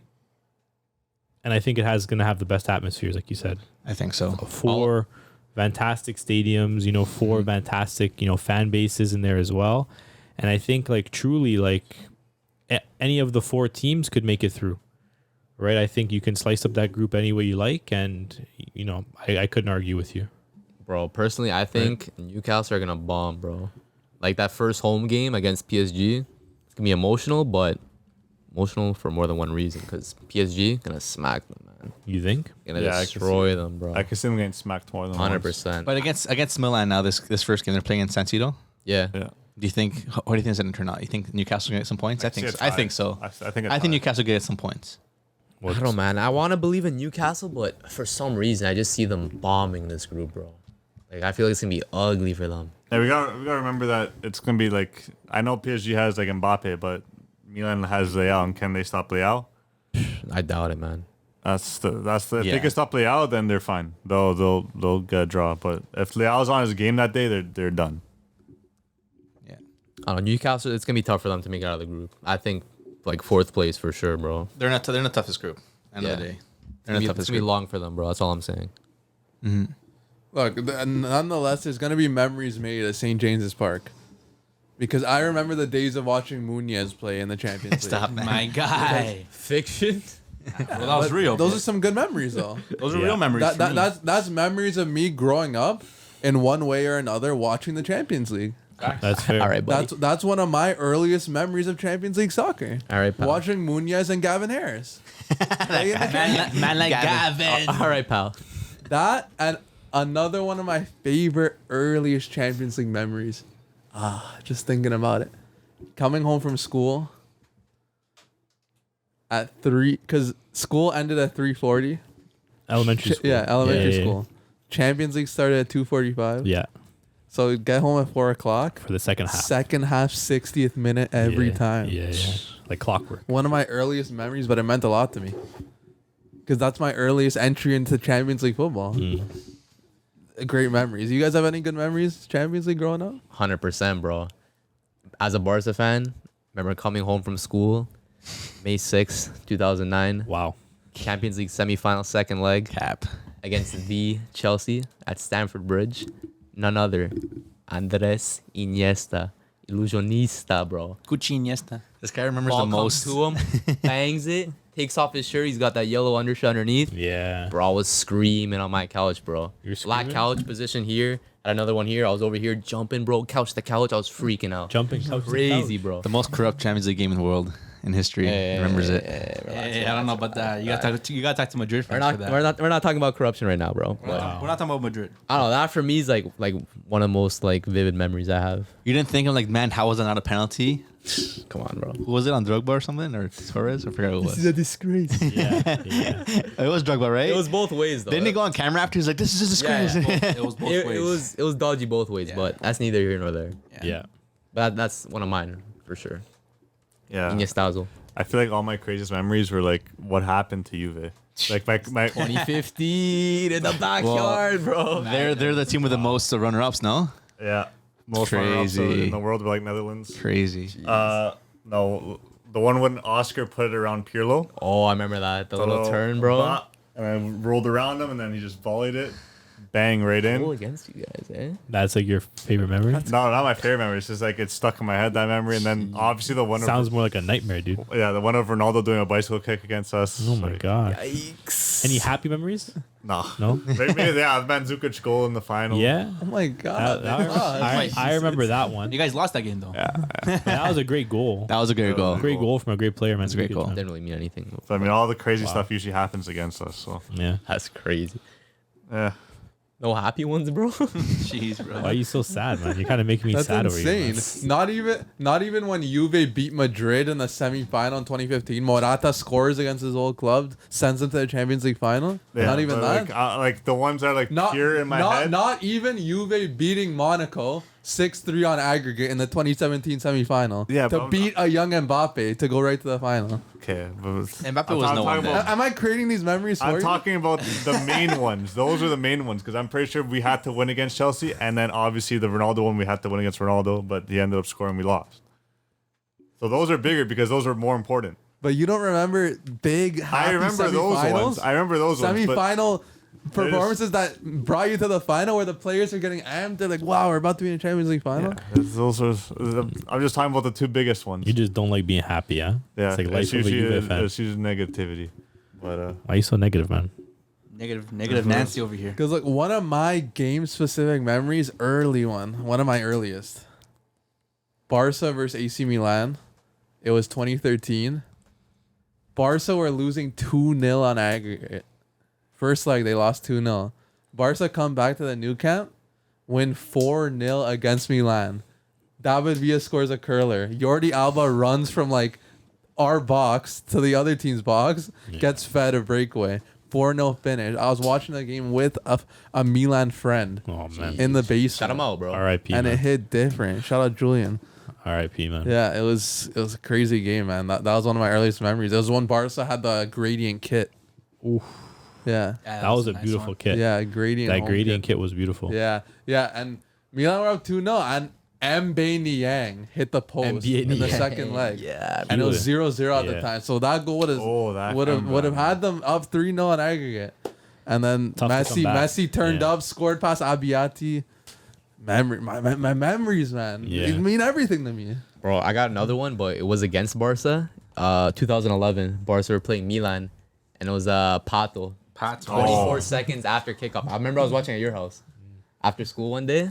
I think going to have the best atmospheres, like you said. I think so. 4 fantastic stadiums, 4 fantastic, fan bases in there as well. And I think truly any of the 4 teams could make it through, right? I think you can slice up that group any way you like. And, I couldn't argue with you. Bro, personally, I think Newcastle are going to bomb, bro. That first home game against PSG, it's going to be emotional, but emotional for more than one reason, because PSG gonna smack them, man. You think? Gonna Yeah, destroy them, bro. I can see them getting smacked more than 100%. But against Milan now, this first game they're playing in San Siro. Yeah. Yeah. Do you think? What do you think is going to turn out? You think Newcastle gonna get some points? I think so. I think so. I think Newcastle get some points. I don't know, man. I want to believe in Newcastle, but for some reason, I just see them bombing this group, bro. I feel like it's gonna be ugly for them. Yeah, we got to remember that it's gonna be I know PSG has Mbappe, but Milan has Leao, and can they stop Leao? I doubt it, man. If they can stop Leao, then they're fine. They'll get a draw. But if Leao's on his game that day, they're done. Yeah. I don't know. Newcastle, it's gonna be tough for them to make it out of the group. I think 4th place for sure, bro. They're not. They're in the toughest group. End of the day. They're in the It's toughest gonna be group. long for them, bro. That's all I'm saying. Look, nonetheless, there's gonna be memories made at St. James's Park, because I remember the days of watching Munez play in the Champions League. Stop, man. My guy. Fiction. Well, that was real. Those are some good memories, though. Those are real memories. for me. That's memories of me growing up in one way or another watching the Champions League. That's fair. All right, buddy. That's one of my earliest memories of Champions League soccer. All right, pal. Watching Munez and Gavin Harris. Man like Gavin. All right, pal. That and another one of my favorite earliest Champions League memories. Just thinking about it. Coming home from school at 3, because school ended at 3:40. Elementary school. Yeah, elementary Yeah. school. Champions League started at 2:45. Yeah. So we'd get home at 4 o'clock. For the second half. Second half, 60th minute every Yeah, time. Yeah. Like clockwork. One of my earliest memories, but it meant a lot to me. Because that's my earliest entry into Champions League football. Great memories. You guys have any good memories Champions League growing up? 100%, bro. As a Barca fan, remember coming home from school, May 6th, 2009, Wow. Champions League semifinal second leg Cap. against the Chelsea at Stamford Bridge. None other, Andres Iniesta, Illusionista, bro. Gucci Iniesta. This guy remembers Ball the comes most. to him, bangs it, takes off his shirt. He's got that yellow undershirt underneath. Yeah. Bro, I was screaming on my couch, bro. You're Black screaming? couch position here. Had another one here. I was over here jumping, bro. Couch to couch. I was freaking out. Jumping couch to Crazy, couch. bro. The most corrupt Champions League game in the world in history. Remembers it. Hey, I don't know about that. You gotta talk to Madrid We're fans not, for that. we're not talking about corruption right now, bro. We're not talking about Madrid. I don't know. That for me is like one of the most like vivid memories I have. You didn't think of like, man, how was that not a penalty? Come on, bro. Who was it on Drogba or something or Torres? I forgot who it was. a disgrace. Yeah. It was Drogba, right? It was both ways though. Didn't he go on camera after? He's like, "This is a disgrace." Yeah, It was both It, ways. it was dodgy both ways, Yeah. but that's neither here nor there. Yeah. But that's one of mine for sure. Yeah. Iniestazo. I feel like all my craziest memories were like what happened to Juve. Like my 2015 in the backyard, bro. They're the team with the most runner-ups, no? yeah, most runners Crazy. in the world were like Netherlands. Crazy. No, the one when Oscar put it around Pirlo. Oh, I remember that. The little turn, bro. bop, and I rolled around him, and then he just volleyed it, bang right in. Goal against you guys, eh? That's like your favorite memory? No, not my favorite memory. It's just like it's stuck in my head, that memory, and then obviously the one Sounds of more like a nightmare, dude. the one of Ronaldo doing a bicycle kick against us. Oh my Like, god. Yikes. Any happy memories? No, No? maybe yeah, Mandzukic goal in the final. Yeah. Oh my god. I remember that one. You guys lost that game though. That was a great goal. That was a great goal. Great goal from a great player, man. That's a great goal. Didn't really mean anything. So, I mean, all the crazy stuff usually happens against us. So Yeah. That's crazy. yeah, No happy ones, bro. Jeez, bro. Why are you so sad, man? You're kind of making me That's sad over here. insane. Not even when Juve beat Madrid in the semifinal in 2015. Morata scores against his old club, sends them to the Champions League final. yeah. Not even but, that. like the ones that are like pure in my head. Not even Juve beating Monaco 6-3 on aggregate in the 2017 semifinal. Yeah, to but beat a young Mbappe to go right to the final. Okay, but Mbappe was no one there. Am I creating these memories for I'm you? talking about the main ones. Those are the main ones because I'm pretty sure we had to win against Chelsea, and then obviously the Ronaldo one we had to win against Ronaldo, but he ended up scoring. We lost. So those are bigger because those are more important. But you don't remember big happy I remember those semifinals? ones. I remember those ones. But Semifinal performances that brought you to the final where the players are getting amped. They're like, wow, we're about to be in the Champions League final. those are, I'm just talking about the two biggest ones. You just don't like being happy, huh? Yeah, It's like life of a Juve fan. it's usually negativity. But Why are you so negative, man? Negative Nancy over here. Because look, one of my game specific memories, one of my earliest, Barca versus AC Milan. It was 2013. Barca were losing 2-0 on aggregate. First leg, they lost 2-0. Barca come back to the new camp, win 4-0 against Milan. David Villa scores a curler. Jordi Alba runs from like our box to the other team's box, gets fed a breakaway. 4-0 finish. I was watching the game with a Milan friend Oh, man. in the basement. Shout him out, bro. R.I.P., And man. it hit different. Shout out Julian. R.I.P., man. Yeah, it was a crazy game, man. That was one of my earliest memories. It was when Barca had the gradient kit. Oof. Yeah. That was a nice beautiful one. kit. Yeah, gradient. That home gradient kit was beautiful. Yeah, yeah, and Milan were up 2-0, and Mbaye Niang hit the post Mbaye in the Niang. second leg. Yeah, And it was 0-0 at the Yeah. time. So that goal would that have had them up 3-0 on aggregate. And then Tough to come back. Messi turned Yeah. up, scored past Abiati. My memories, man. Yeah. They mean everything to me. bro. I got another one, but it was against Barca. 2011, Barca were playing Milan, and it was Pato. 24 seconds after kickoff. I remember I was watching at your house after school one day,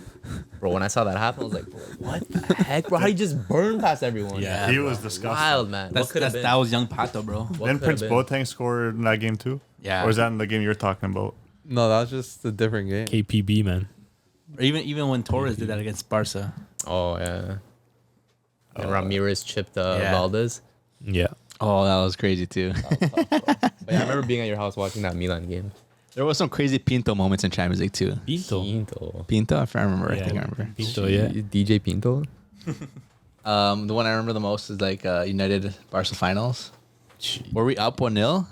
bro. When I saw that happen, I was like, bro, what the heck, bro? How you just burn past everyone? Yeah. he was disgusting. Wild, man. What could have been? That was young Pato, bro. What Didn't could have Prince been? Boateng score in that game too? Yeah. Or is that in the game you're talking about? No, that was just a different game. KPB, man. Or even when Torres did that against Barca. Oh yeah. And Ramirez chipped Yeah. Valdez. Yeah. Oh, that was crazy too. But yeah, I remember being at your house watching that Milan game. There was some crazy Pinto moments in Champions League too. Pinto. Pinto. Pinto, if I remember, Yeah. I think I remember. Pinto, yeah. DJ Pinto. The one I remember the most is like United Barca finals. Were we up 1-0?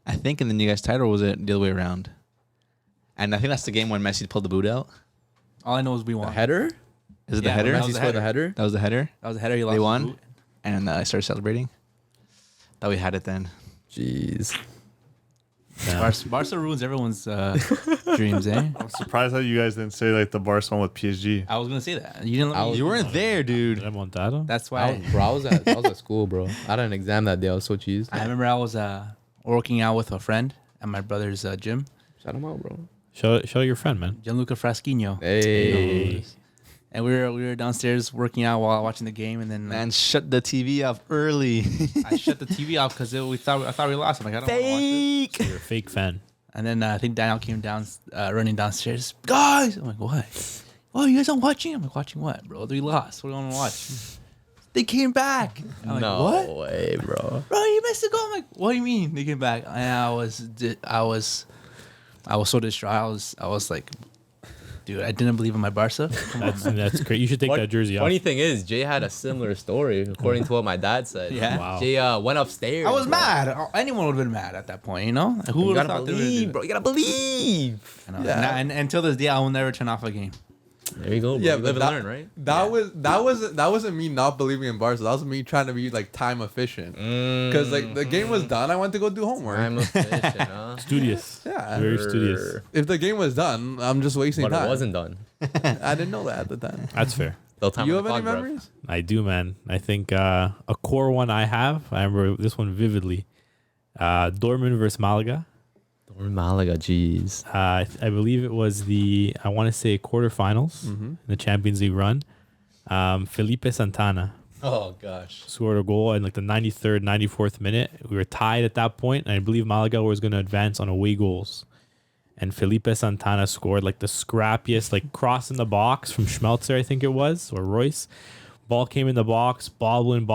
I think, and then you guys tied, or was it the other way around? And I think that's the game when Messi pulled the boot out. All I know is we The won. header? Is it Yeah, the header? that Messi was the scored the header. header? That was the header. That was a header. He lost They his won, boot. and I started celebrating. Thought we had it then. Jeez. Barca ruins everyone's dreams, eh? I'm surprised that you guys didn't say like the Barca one with PSG. I was gonna say that. You didn't. Let me, You weren't there, dude. Remontada? That's I why. was at school, bro. I had an exam that day. I was so cheesed. I remember I was working out with a friend at my brother's gym, Shout him out, bro. Show your friend, man. Gianluca Fraschino. Hey. And we were downstairs working out while watching the game, and then Man, shut the TV off early. I shut the TV off because I thought we lost. I'm like, I don't want to watch this. You're a fake fan. And then I think Daniel came down, running downstairs. Guys, I'm like, what? Oh, you guys aren't watching? I'm like, watching what, bro? We lost. What do you want to watch? They came back. I'm like, No what? way, bro. Bro, you missed a goal. I'm like, what do you mean they came back? And I was so distraught. I was like, dude, I didn't believe in my Barca. That's great. You should take that jersey off. Funny thing is, Jay had a similar story, according to what my dad said. Yeah. Wow. Jay went upstairs. I was bro. mad. Anyone would have been mad at that point, you know? Who You would have gotta thought they would have believe, done bro. You gotta believe. I know. And until this day, I will never turn off a game. There you go, bro. Yeah, You but live and learn, right? That wasn't me not believing in Barca. That was me trying to be like time efficient. Because like the game was done, I went to go do homework. I'm efficient, huh? Studious. Yeah. Very studious. If the game was done, I'm just wasting But time. it wasn't done. I didn't know that at the time. That's fair. Still time You on have the any clock, bruv. memories? I do, man. I think a core one I have. I remember this one vividly. Dortmund versus Malaga. Or Malaga, jeez. I believe it was I want to say quarterfinals in the Champions League run. Felipe Santana Oh gosh. scored a goal in like the 93rd, 94th minute. We were tied at that point, and I believe Malaga was going to advance on away goals. And Felipe Santana scored like the scrappiest, like cross in the box from Schmelzer, I think it was, or Royce. Ball came in the box, bobbling,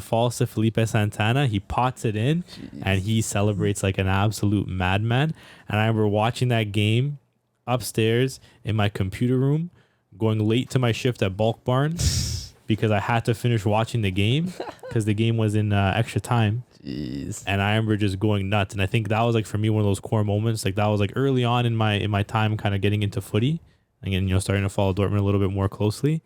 falls to Felipe Santana. He pots it in, and he celebrates like an absolute madman. And I remember watching that game upstairs in my computer room, going late to my shift at Bulk Barn because I had to finish watching the game because the game was in extra time. Jeez. And I remember just going nuts. And I think that was like for me one of those core moments. Like that was like early on in my time, kind of getting into footy, and starting to follow Dortmund a little bit more closely.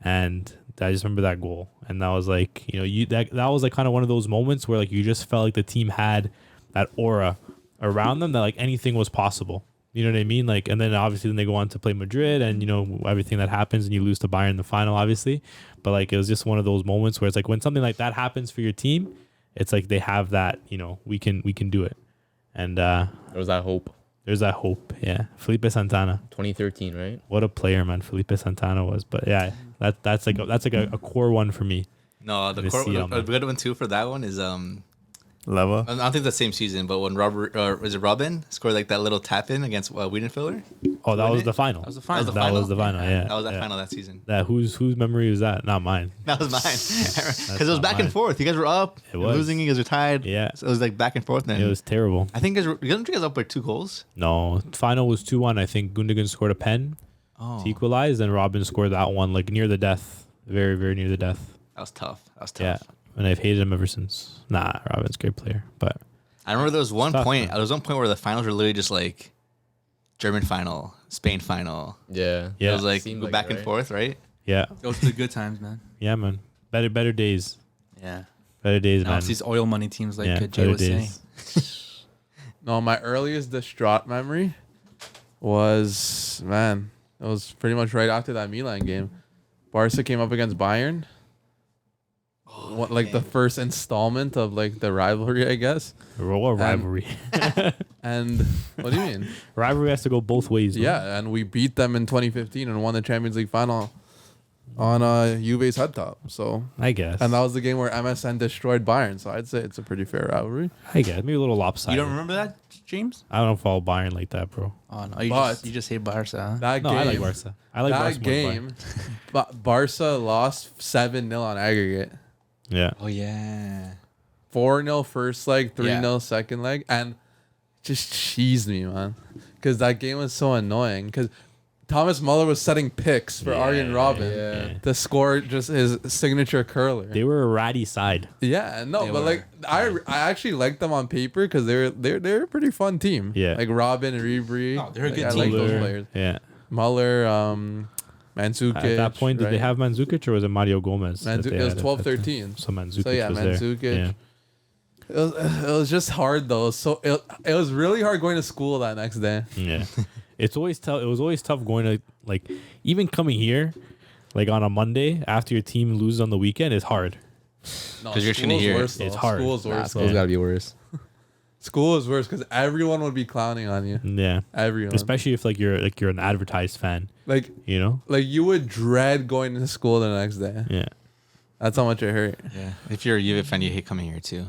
And I just remember that goal, and that was like that was like kind of one of those moments where like you just felt like the team had that aura around them that like anything was possible. You know what I mean? Like, and then obviously then they go on to play Madrid, and everything that happens, and you lose to Bayern in the final, obviously. But like it was just one of those moments where it's like when something like that happens for your team, it's like they have that we can do it, and There was that hope. there's that hope. Yeah, Felipe Santana, 2013, right? what a player, man. Felipe Santana was, but yeah, that's like a core one for me. No, Let the me core, see on a that. good one too for that one is Leva. I don't think the same season, but when Robin scored like that little tap in against Wiedenfeller. Oh, that Win was it? the final. That was the final. That was the final. Yeah, That was that yeah. final that season. That whose memory was that? Not mine. That was mine. Because it was not back mine. and forth. You guys were up, It was. losing, you guys were tied. Yeah. So it was like back and forth. Then It was terrible. I think you guys up by 2 goals. No, final was 2-1. I think Gundogan scored a pen Oh, to equalize, and Robin scored that one like near the death, very very near the death. that was tough. That was Yeah, tough. and I've hated him ever since. Nah, Robin's a great player, but I remember there was one Tough, point. man. There was one point where the finals were literally just like German final, Spain final. Yeah. Yeah. It was like Seemed go like back it, and right? forth, right? yeah, Those are the good times, man. yeah, man. Better days, Yeah. better days, Now man. it's these oil money teams like Yeah, Jay better was saying. days. No, my earliest distraught memory was, man, it was pretty much right after that Milan game. Barca came up against Bayern. Like the first installment of like the rivalry, I guess. What rivalry? And what do you mean? Rivalry has to go both ways. no? Yeah, and we beat them in 2015 and won the Champions League final on Juve's head top. So, I guess. and that was the game where MSN destroyed Bayern. So I'd say it's a pretty fair rivalry. I guess maybe a little lopsided. You don't remember that, James? I don't follow Bayern like that, bro. Oh no, But- you just hate Barca. Huh? That No, game, I like Barca. I like Barca that more than game, Barca lost 7-0 on aggregate. Bayern. Yeah. Oh yeah. 4-0 first leg, 3-0 Yeah. second leg, and just cheesed me, man. Because that game was so annoying. Because Thomas Muller was setting picks for Arjen Robben yeah. to score just his signature curler. They were a ratty side. Yeah, no, They but were. like I actually liked them on paper because they're a pretty fun team. Yeah. like Robin, Ribery. Oh, they're a good I team. like those Muller, players. Yeah. Muller, Mandzukic. At that point, did they right? have Mandzukic or was it Mario Gomez? that Mandzukic? they It was had at 12, that time? 13. So Mandzukic So yeah, was Mandzukic. there. Yeah. It was just hard though. So it was really hard going to school that next day. Yeah. It's always tough. It was always tough going to, like, even coming here, like on a Monday after your team loses on the weekend is hard. No, 'Cause you're just gonna school's hear it. worse, though. It's hard. School's Nah, worse. school's though. gotta be worse. School is worse because everyone would be clowning on you. Yeah. Everyone, Especially if you're an advertised fan, like you know? you would dread going to school the next day. Yeah. That's how much it hurt. Yeah. If you're a U fan, you hate coming here too.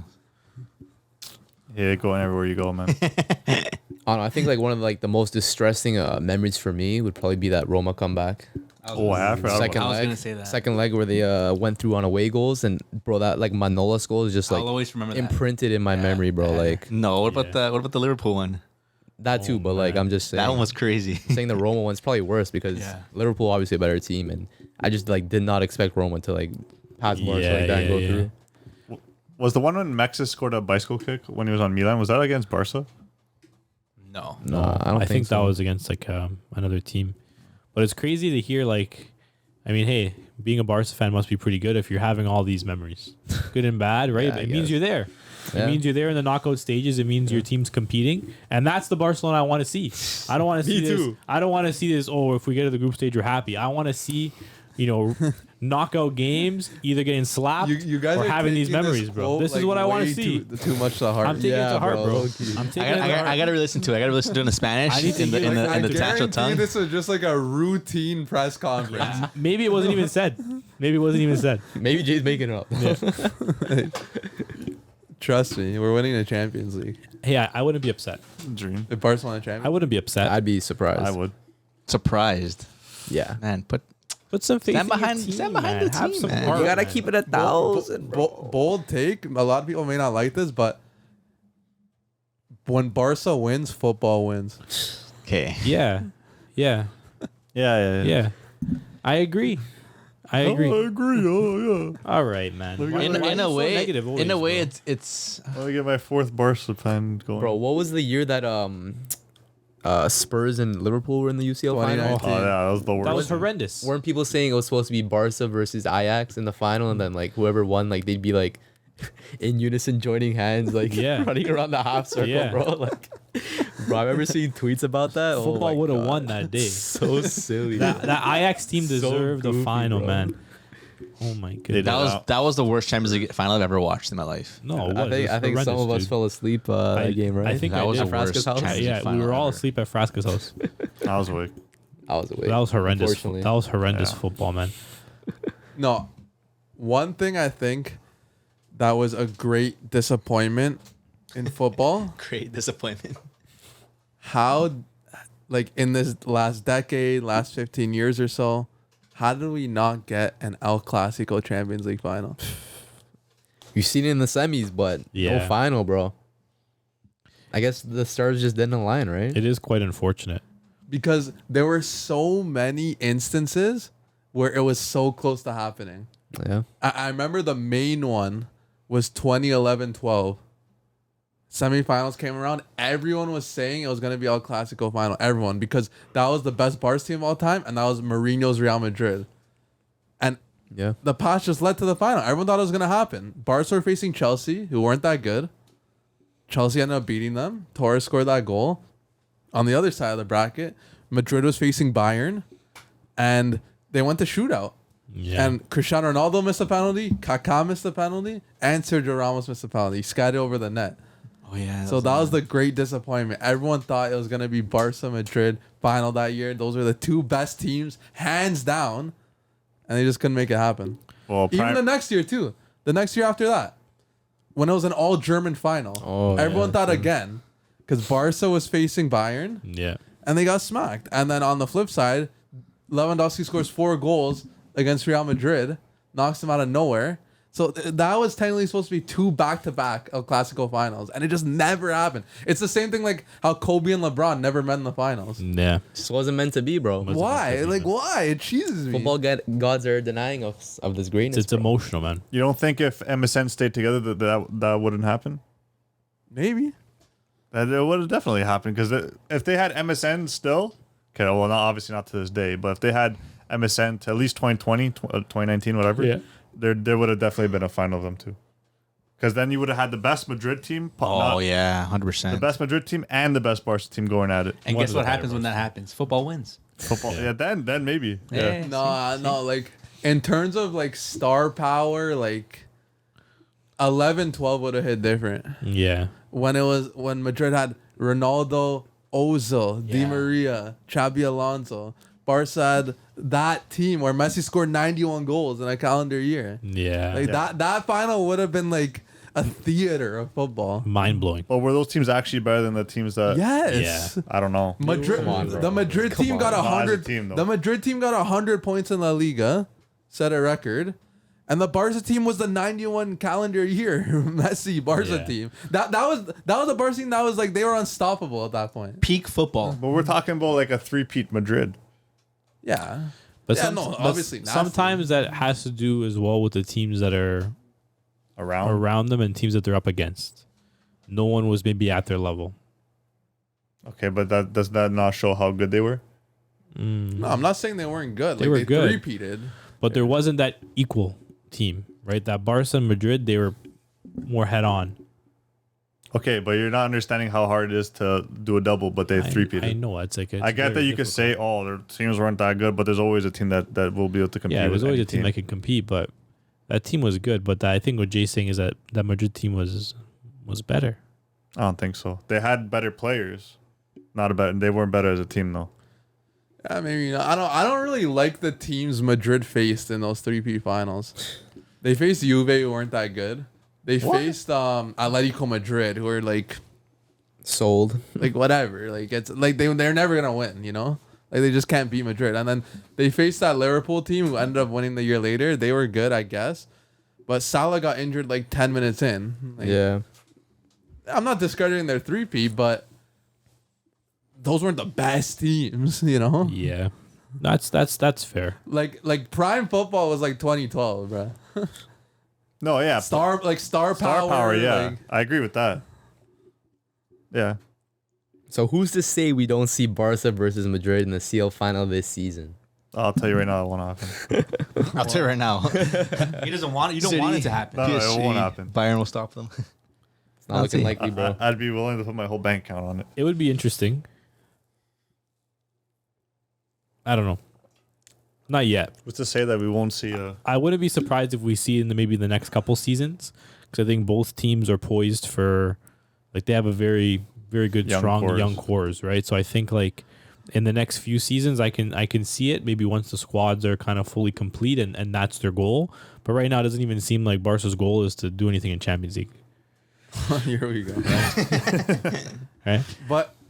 Yeah, going everywhere you go, man. I don't know. I think like one of the most distressing memories for me would probably be that Roma comeback. Oh, I forgot Second about I was leg. gonna say that. Second leg where they went through on away goals, and bro, that like Manolas goal is just like I'll always remember that. imprinted in my memory, bro. Like No, what about the Liverpool one? that too, but like I'm just saying That one was crazy. saying the Roma one's probably worse because Yeah. Liverpool obviously a better team, and I just like did not expect Roma to like pass Barca like that and go through. Was the one when Mexis scored a bicycle kick when he was on Milan? Was that against Barca? No. No, I don't think that so. was against like another team. But it's crazy to hear, like, I mean, hey, being a Barca fan must be pretty good if you're having all these memories, good and bad, right? Yeah, I It means guess. you're there. Yeah. It means you're there in the knockout stages. It means your team's competing, and that's the Barcelona I want to see. I don't want to see this. too. I don't want to see this. Oh, if we get to the group stage, we're happy. I want to see, knockout games, either getting slapped You guys or are having these taking memories, bro. quote, This is like, what I want way to see. Too much to heart. I'm taking it to heart, bro. low-key. I'm taking I it to heart. gotta re-listen to it. I gotta listen to it in the Spanish I need to in the hear- in the, like, in the I natural guarantee tongue. this was just like a routine press conference. Maybe it wasn't even said. Maybe it wasn't even said. Maybe Jay's making it up. Trust me, we're winning the Champions League. Hey, I wouldn't be upset. Dream. If Barcelona I champions, wouldn't be upset. I'd be surprised. I would. Surprised, Yeah. man. Put Put some faith Stand in your behind- team, stand behind man. the Have team, some man. heart, You gotta man. keep it 1,000. bold take. A lot of people may not like this, but when Barca wins, football wins. okay. Yeah, yeah, Yeah. yeah. I agree. I agree. I agree. Oh, yeah. All right, man. Why In are you a so way, negative always, in a way, bro? it's I want to get my fourth Barca fan going. Bro, what was the year that Spurs and Liverpool were in the UCL final? 2019. Oh, yeah, that was the worst. that was horrendous. Weren't people saying it was supposed to be Barca versus Ajax in the final, and then like whoever won, like they'd be like in unison, joining hands, like Yeah. running around the half circle, Yeah. bro. Like, bro, I remember seeing tweets about that. Football would have won that day. So silly. That Ajax team So deserved the goofy, final, bro. man. Oh my goodness. that was the worst Champions League final I've ever watched in my life. No, it I was. think It was some of horrendous, us dude. fell asleep that game, right? I think That I was did. the Frasca's worst house? Champions Yeah, League we final were all ever. asleep at Frasca's house. I was awake. I was awake. That was horrendous. Unfortunately. That was horrendous Yeah. football, man. No, one thing I think that was a great disappointment in football. Great disappointment. How, like in this last decade, last 15 years or so, how did we not get an El Clasico Champions League final? You've seen it in the semis, but Yeah. no final, bro. I guess the stars just didn't align, right? It is quite unfortunate. Because there were so many instances where it was so close to happening. Yeah. I remember the main one was 2011-12. Semifinals came around. Everyone was saying it was going to be El Clasico final. Everyone. Because that was the best Barca team of all time. And that was Mourinho's Real Madrid. And Yeah. the pass just led to the final. Everyone thought it was going to happen. Barca were facing Chelsea, who weren't that good. Chelsea ended up beating them. Torres scored that goal. On the other side of the bracket, Madrid was facing Bayern. And they went to shootout. Yeah. And Cristiano Ronaldo missed a penalty, Kaká missed a penalty, and Sergio Ramos missed a penalty. He skied it over the net. Oh yeah. So that was the great disappointment. Everyone thought it was going to be Barca Madrid final that year. Those were the two best teams, hands down. And they just couldn't make it happen. Well, Even the next year, too. The next year after that. When it was an all-German final. Oh, everyone yeah, thought true. again. Because Barca was facing Bayern. Yeah. And they got smacked. And then on the flip side, Lewandowski scores 4 goals against Real Madrid, knocks them out of nowhere. So that was technically supposed to be 2 back-to-back El Clasico finals, and it just never happened. It's the same thing like how Kobe and LeBron never met in the finals. Yeah. Just wasn't meant to be, bro. Why? Like, why? It cheeses me. Football gods are denying us of this greatness. It's bro. emotional, man. You don't think if MSN stayed together that wouldn't happen? Maybe. That it would have definitely happened because if they had MSN still, okay, well, not obviously not to this day, but if they had MSN to at least 2020, 2019, whatever, Yeah. there would have definitely been a final of them too. Because then you would have had the best Madrid team. Oh yeah, The 100%. best Madrid team and the best Barca team going at it. And One guess of the what better happens when that happens? Football wins. Football. Yeah, then maybe. Yeah. No, like in terms of like star power, like 11-12 would have hit different. Yeah. When Madrid had Ronaldo, Ozil, Di Yeah. Maria, Xabi Alonso. Barca had that team where Messi scored 91 goals in a calendar year. Yeah. Like that final would have been like a theater of football. Mind blowing. But were those teams actually better than the teams that? Yes. I don't know. Madrid. Come on, bro. The Madrid Come team on. got Not as a 100. team, though. The Madrid team got 100 points in La Liga, set a record, and the Barca team was the 91 calendar year Messi Barca Yeah. team. That was a Barca team that was like they were unstoppable at that point. Peak football. But we're talking about like a three-peat Madrid. Yeah. But, Yeah, no, obviously nasty. sometimes that has to do as well with the teams that are around them and teams that they're up against. No one was maybe at their level. Okay, but does that not show how good they were? No, I'm not saying they weren't good. They Like were they good. three-peated. But there wasn't that equal team, right? That Barca and Madrid, they were more head on. Okay, but you're not understanding how hard it is to do a double, but they I three-peated. know it's like I get that you could say, oh, their teams weren't that good, but there's always a team that will be able to compete. yeah, there's with always any a team that can compete, but that team was good. But I think what Jay's saying is that Madrid team was better. I don't think so. They had better players, not a better. They weren't better as a team though. Yeah, maybe not. I don't really like the teams Madrid faced in those 3P finals. They faced Juve, who weren't that good. They faced Atletico Madrid, who were like Sold. whatever. Like it's like they're never gonna win, you know? Like they just can't beat Madrid. And then they faced that Liverpool team who ended up winning the year later. They were good, I guess. But Salah got injured like 10 minutes in. Like, Yeah. I'm not discrediting their 3P, but those weren't the best teams, you know? Yeah, that's fair. Like prime football was like 2012, bro. No, yeah, Star power. star power. Yeah, like- I agree with that. Yeah, So who's to say we don't see Barca versus Madrid in the CL final this season? I'll tell you right now, it won't happen. I'll tell you right now. He doesn't want it. You don't City. want it to happen. No, it won't happen. Bayern will stop them. It's not looking likely, bro. I'd be willing to put my whole bank account on it. It would be interesting. I don't know. Not yet. What's to say that we won't see a? I wouldn't be surprised if we see in maybe the next couple seasons, because I think both teams are poised for, like, they have a very, very good, Young strong cores. young cores, right? So I think like in the next few seasons, I can see it. Maybe once the squads are kind of fully complete and that's their goal. But right now, it doesn't even seem like Barca's goal is to do anything in Champions League, Here we go. right?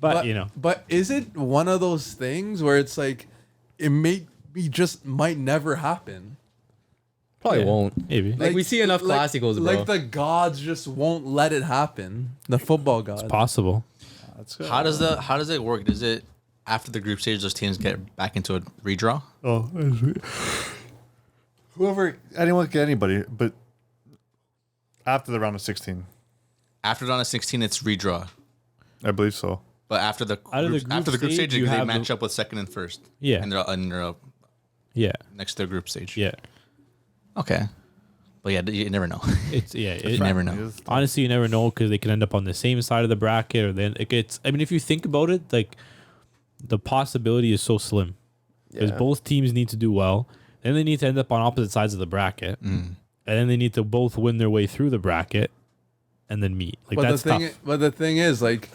But you know. But is it one of those things where it's like it might never happen? Probably Yeah, won't. maybe. Like, we see enough Clásicos, bro. Like the gods just won't let it happen. The football gods. Possible. That's good. How does it work? Does it after the group stage those teams get back into a redraw? Oh, anyone get anybody, but after the round of 16, After the round of 16, it's redraw. I believe so. But after the Out of the group, group after the group stage, stage, you they have match the- up with second and first. Yeah. and they're Yeah. next to their group stage. Yeah. Okay. But yeah, you never know. It's You never know. Honestly, you never know because they could end up on the same side of the bracket, or then it gets. I mean, if you think about it, like the possibility is so slim because Yeah. both teams need to do well, then they need to end up on opposite sides of the bracket, and then they need to both win their way through the bracket, and then meet. Like that's tough. But the thing is, like,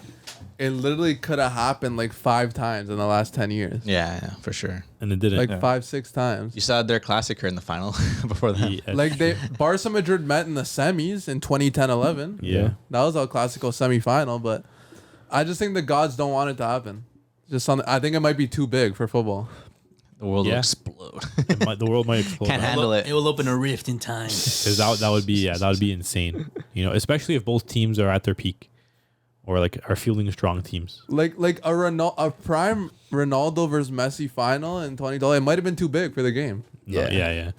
it literally could have happened like 5 times in the last 10 years. Yeah, for sure. And it didn't. Like 5-6 times. You saw their CLASICO in the final before that. Yeah, Like Barca Madrid met in the semis in 2010-11. yeah. That was El Clasico semifinal, but I just think the gods don't want it to happen. Just something. I think it might be too big for football. The world will Yeah. explode. The world might explode. Can't handle it. It will open a rift in time. Because that would be insane. You know, especially if both teams are at their peak, or like are fielding strong teams. Like a prime Ronaldo versus Messi final in 2012. It might have been too big for the game. Yeah, yeah.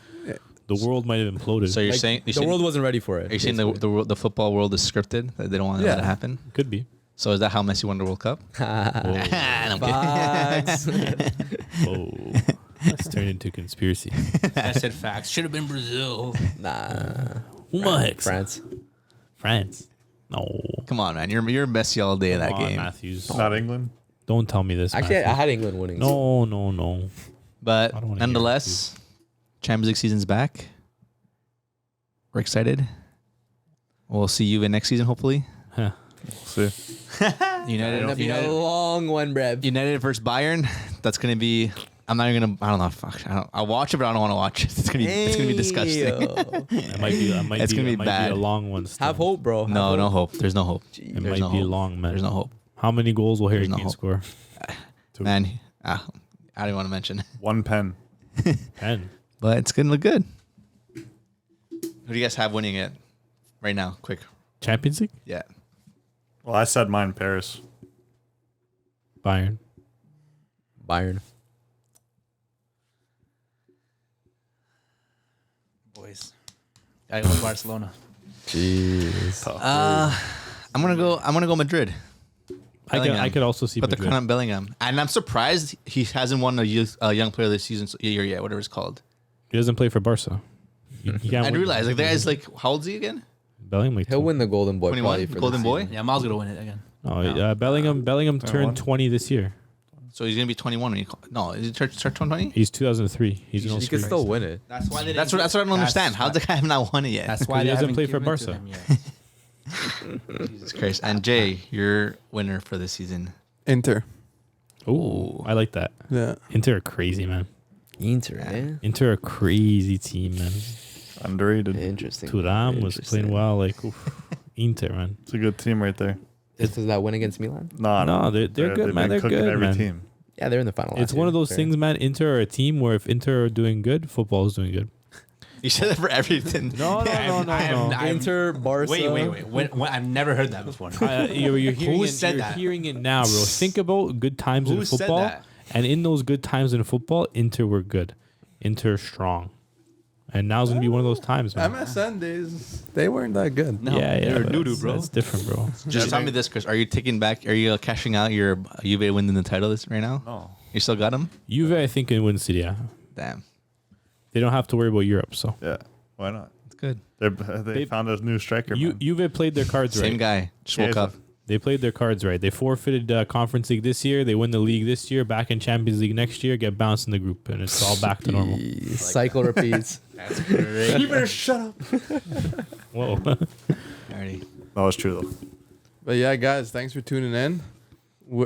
The world might have imploded. So you're Like, saying the world wasn't ready for it. Are you saying the football world is scripted? That they don't want that to Yeah. happen? Could be. So is that how Messi won the World Cup? Facts. Oh, let's turn into conspiracy. I said facts. Should have been Brazil. Nah. Uma Hex. France. France. No. Come on, man. You're Messi all day in that Come on, game. Matthews. Not England. Don't tell me this. Actually, I Matthews. had England winning. No. But I don't wanna hear nonetheless, Champions League season's back. We're excited. We'll see you in next season, hopefully. Huh. See. It'll be a long one, Breb. United versus Bayern. That's gonna be. I'm not even gonna. I don't know. Fuck. I'll watch it, but I don't want to watch it. It's gonna be disgusting. It might be. It's gonna be it might bad. Be a long one. Still. Have hope, bro. No hope. There's no hope. It There's might no be hope. long, man. There's no hope. How many goals will Harry no Kane hope. score? Man, I don't want to mention. 1 pen. 10. But it's gonna look good. Who do you guys have winning it right now? Quick. Champions League. Yeah. Well, I said mine, Paris. Bayern. Bayern. Boys. Gotta go with Barcelona. Jeez. I'm gonna go Madrid. I could also see Put the Madrid. crown on Bellingham, and I'm surprised he hasn't won a young player this season year yet, whatever it's called. He doesn't play for Barca. He can't I win. realized like the guy's like, how old is he again? Bellingham. Like He'll win the Golden Boy 21? probably for Golden this Boy? season. Yeah, Miles gonna win it again. Oh, Bellingham turned 20 this year. So he's gonna be 21 when he no, is he start 20? He's 2003. He's an He could still win it. That's why they That's what I don't understand. How's the guy have not won it yet? That's why he they doesn't haven't play for given it to Barca. him yet. Jesus Christ. And Jay, your winner for this season. Inter. Ooh, I like that. Yeah. Inter are crazy, man. Inter, eh? Inter are a crazy team, man. Underrated. Interesting. Thuram was playing Interesting. well. Like, oof. Inter, man. It's a good team right there. This is that win against Milan? No, they're good, man. been They're cooking good, every man. team. Yeah, they're in the final. It's last one year. of those Fair. things, man. Inter are a team where if Inter are doing good, football is doing good. You said that for everything. No. Inter, Barca. Wait. When, I've never heard that before. You're hearing Who it, said you're that? hearing it now, bro. Think about good times Who in said football. that? And in those good times in football, Inter were good. Inter strong. And now's going to be one of those times, man. MSN days, they weren't that good. No, yeah, they were but doo-doo, bro. That's different, bro. Just tell me this, Chris. Are you taking back? Are you cashing out your Juve winning the title right now? No. You still got him? Juve, I think, can win City, yeah. Damn, They don't have to worry about Europe, so. Yeah. Why not? that's good. They found a new striker. man. Juve played their cards right. Same guy. Just woke Yeah, up. They played their cards right. They forfeited Conference League this year. They win the league this year. Back in Champions League next year. Get bounced in the group, and it's all back to normal. Cycle repeats. You better shut up. Whoa. Alrighty. No, it's true though. But yeah, guys, thanks for tuning in.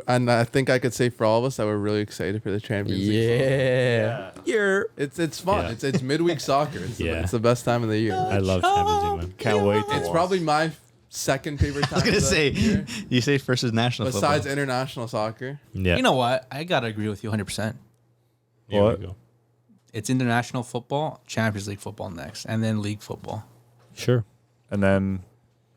And I think I could say for all of us that we're really excited for the Champions League. Yeah. It's fun. Yeah. It's midweek soccer. Yeah. It's the best time of the year. I love Champions League, man. Can't wait. To It's watch. probably my second favorite time. I was gonna of the say, year, you say first is national besides football. international soccer. Yeah. You know what? I gotta agree with you 100%. Here What? we go. It's international football, Champions League football next, and then league football. Sure. And then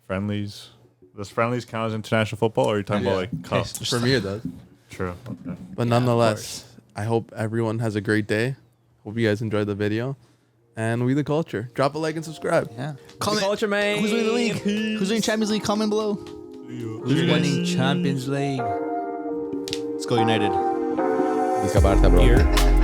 friendlies. Does friendlies count as international football, or are you talking Yeah. about like cups? For me, it does. True. Okay. But nonetheless, I hope everyone has a great day. Hope you guys enjoyed the video. And we the culture. Drop a like and subscribe. Yeah. Comment. Culture, man. Who's winning the league? Who's winning Champions League? Comment below. Who's winning Champions League? Let's go United. Dice Barca, bro. Here.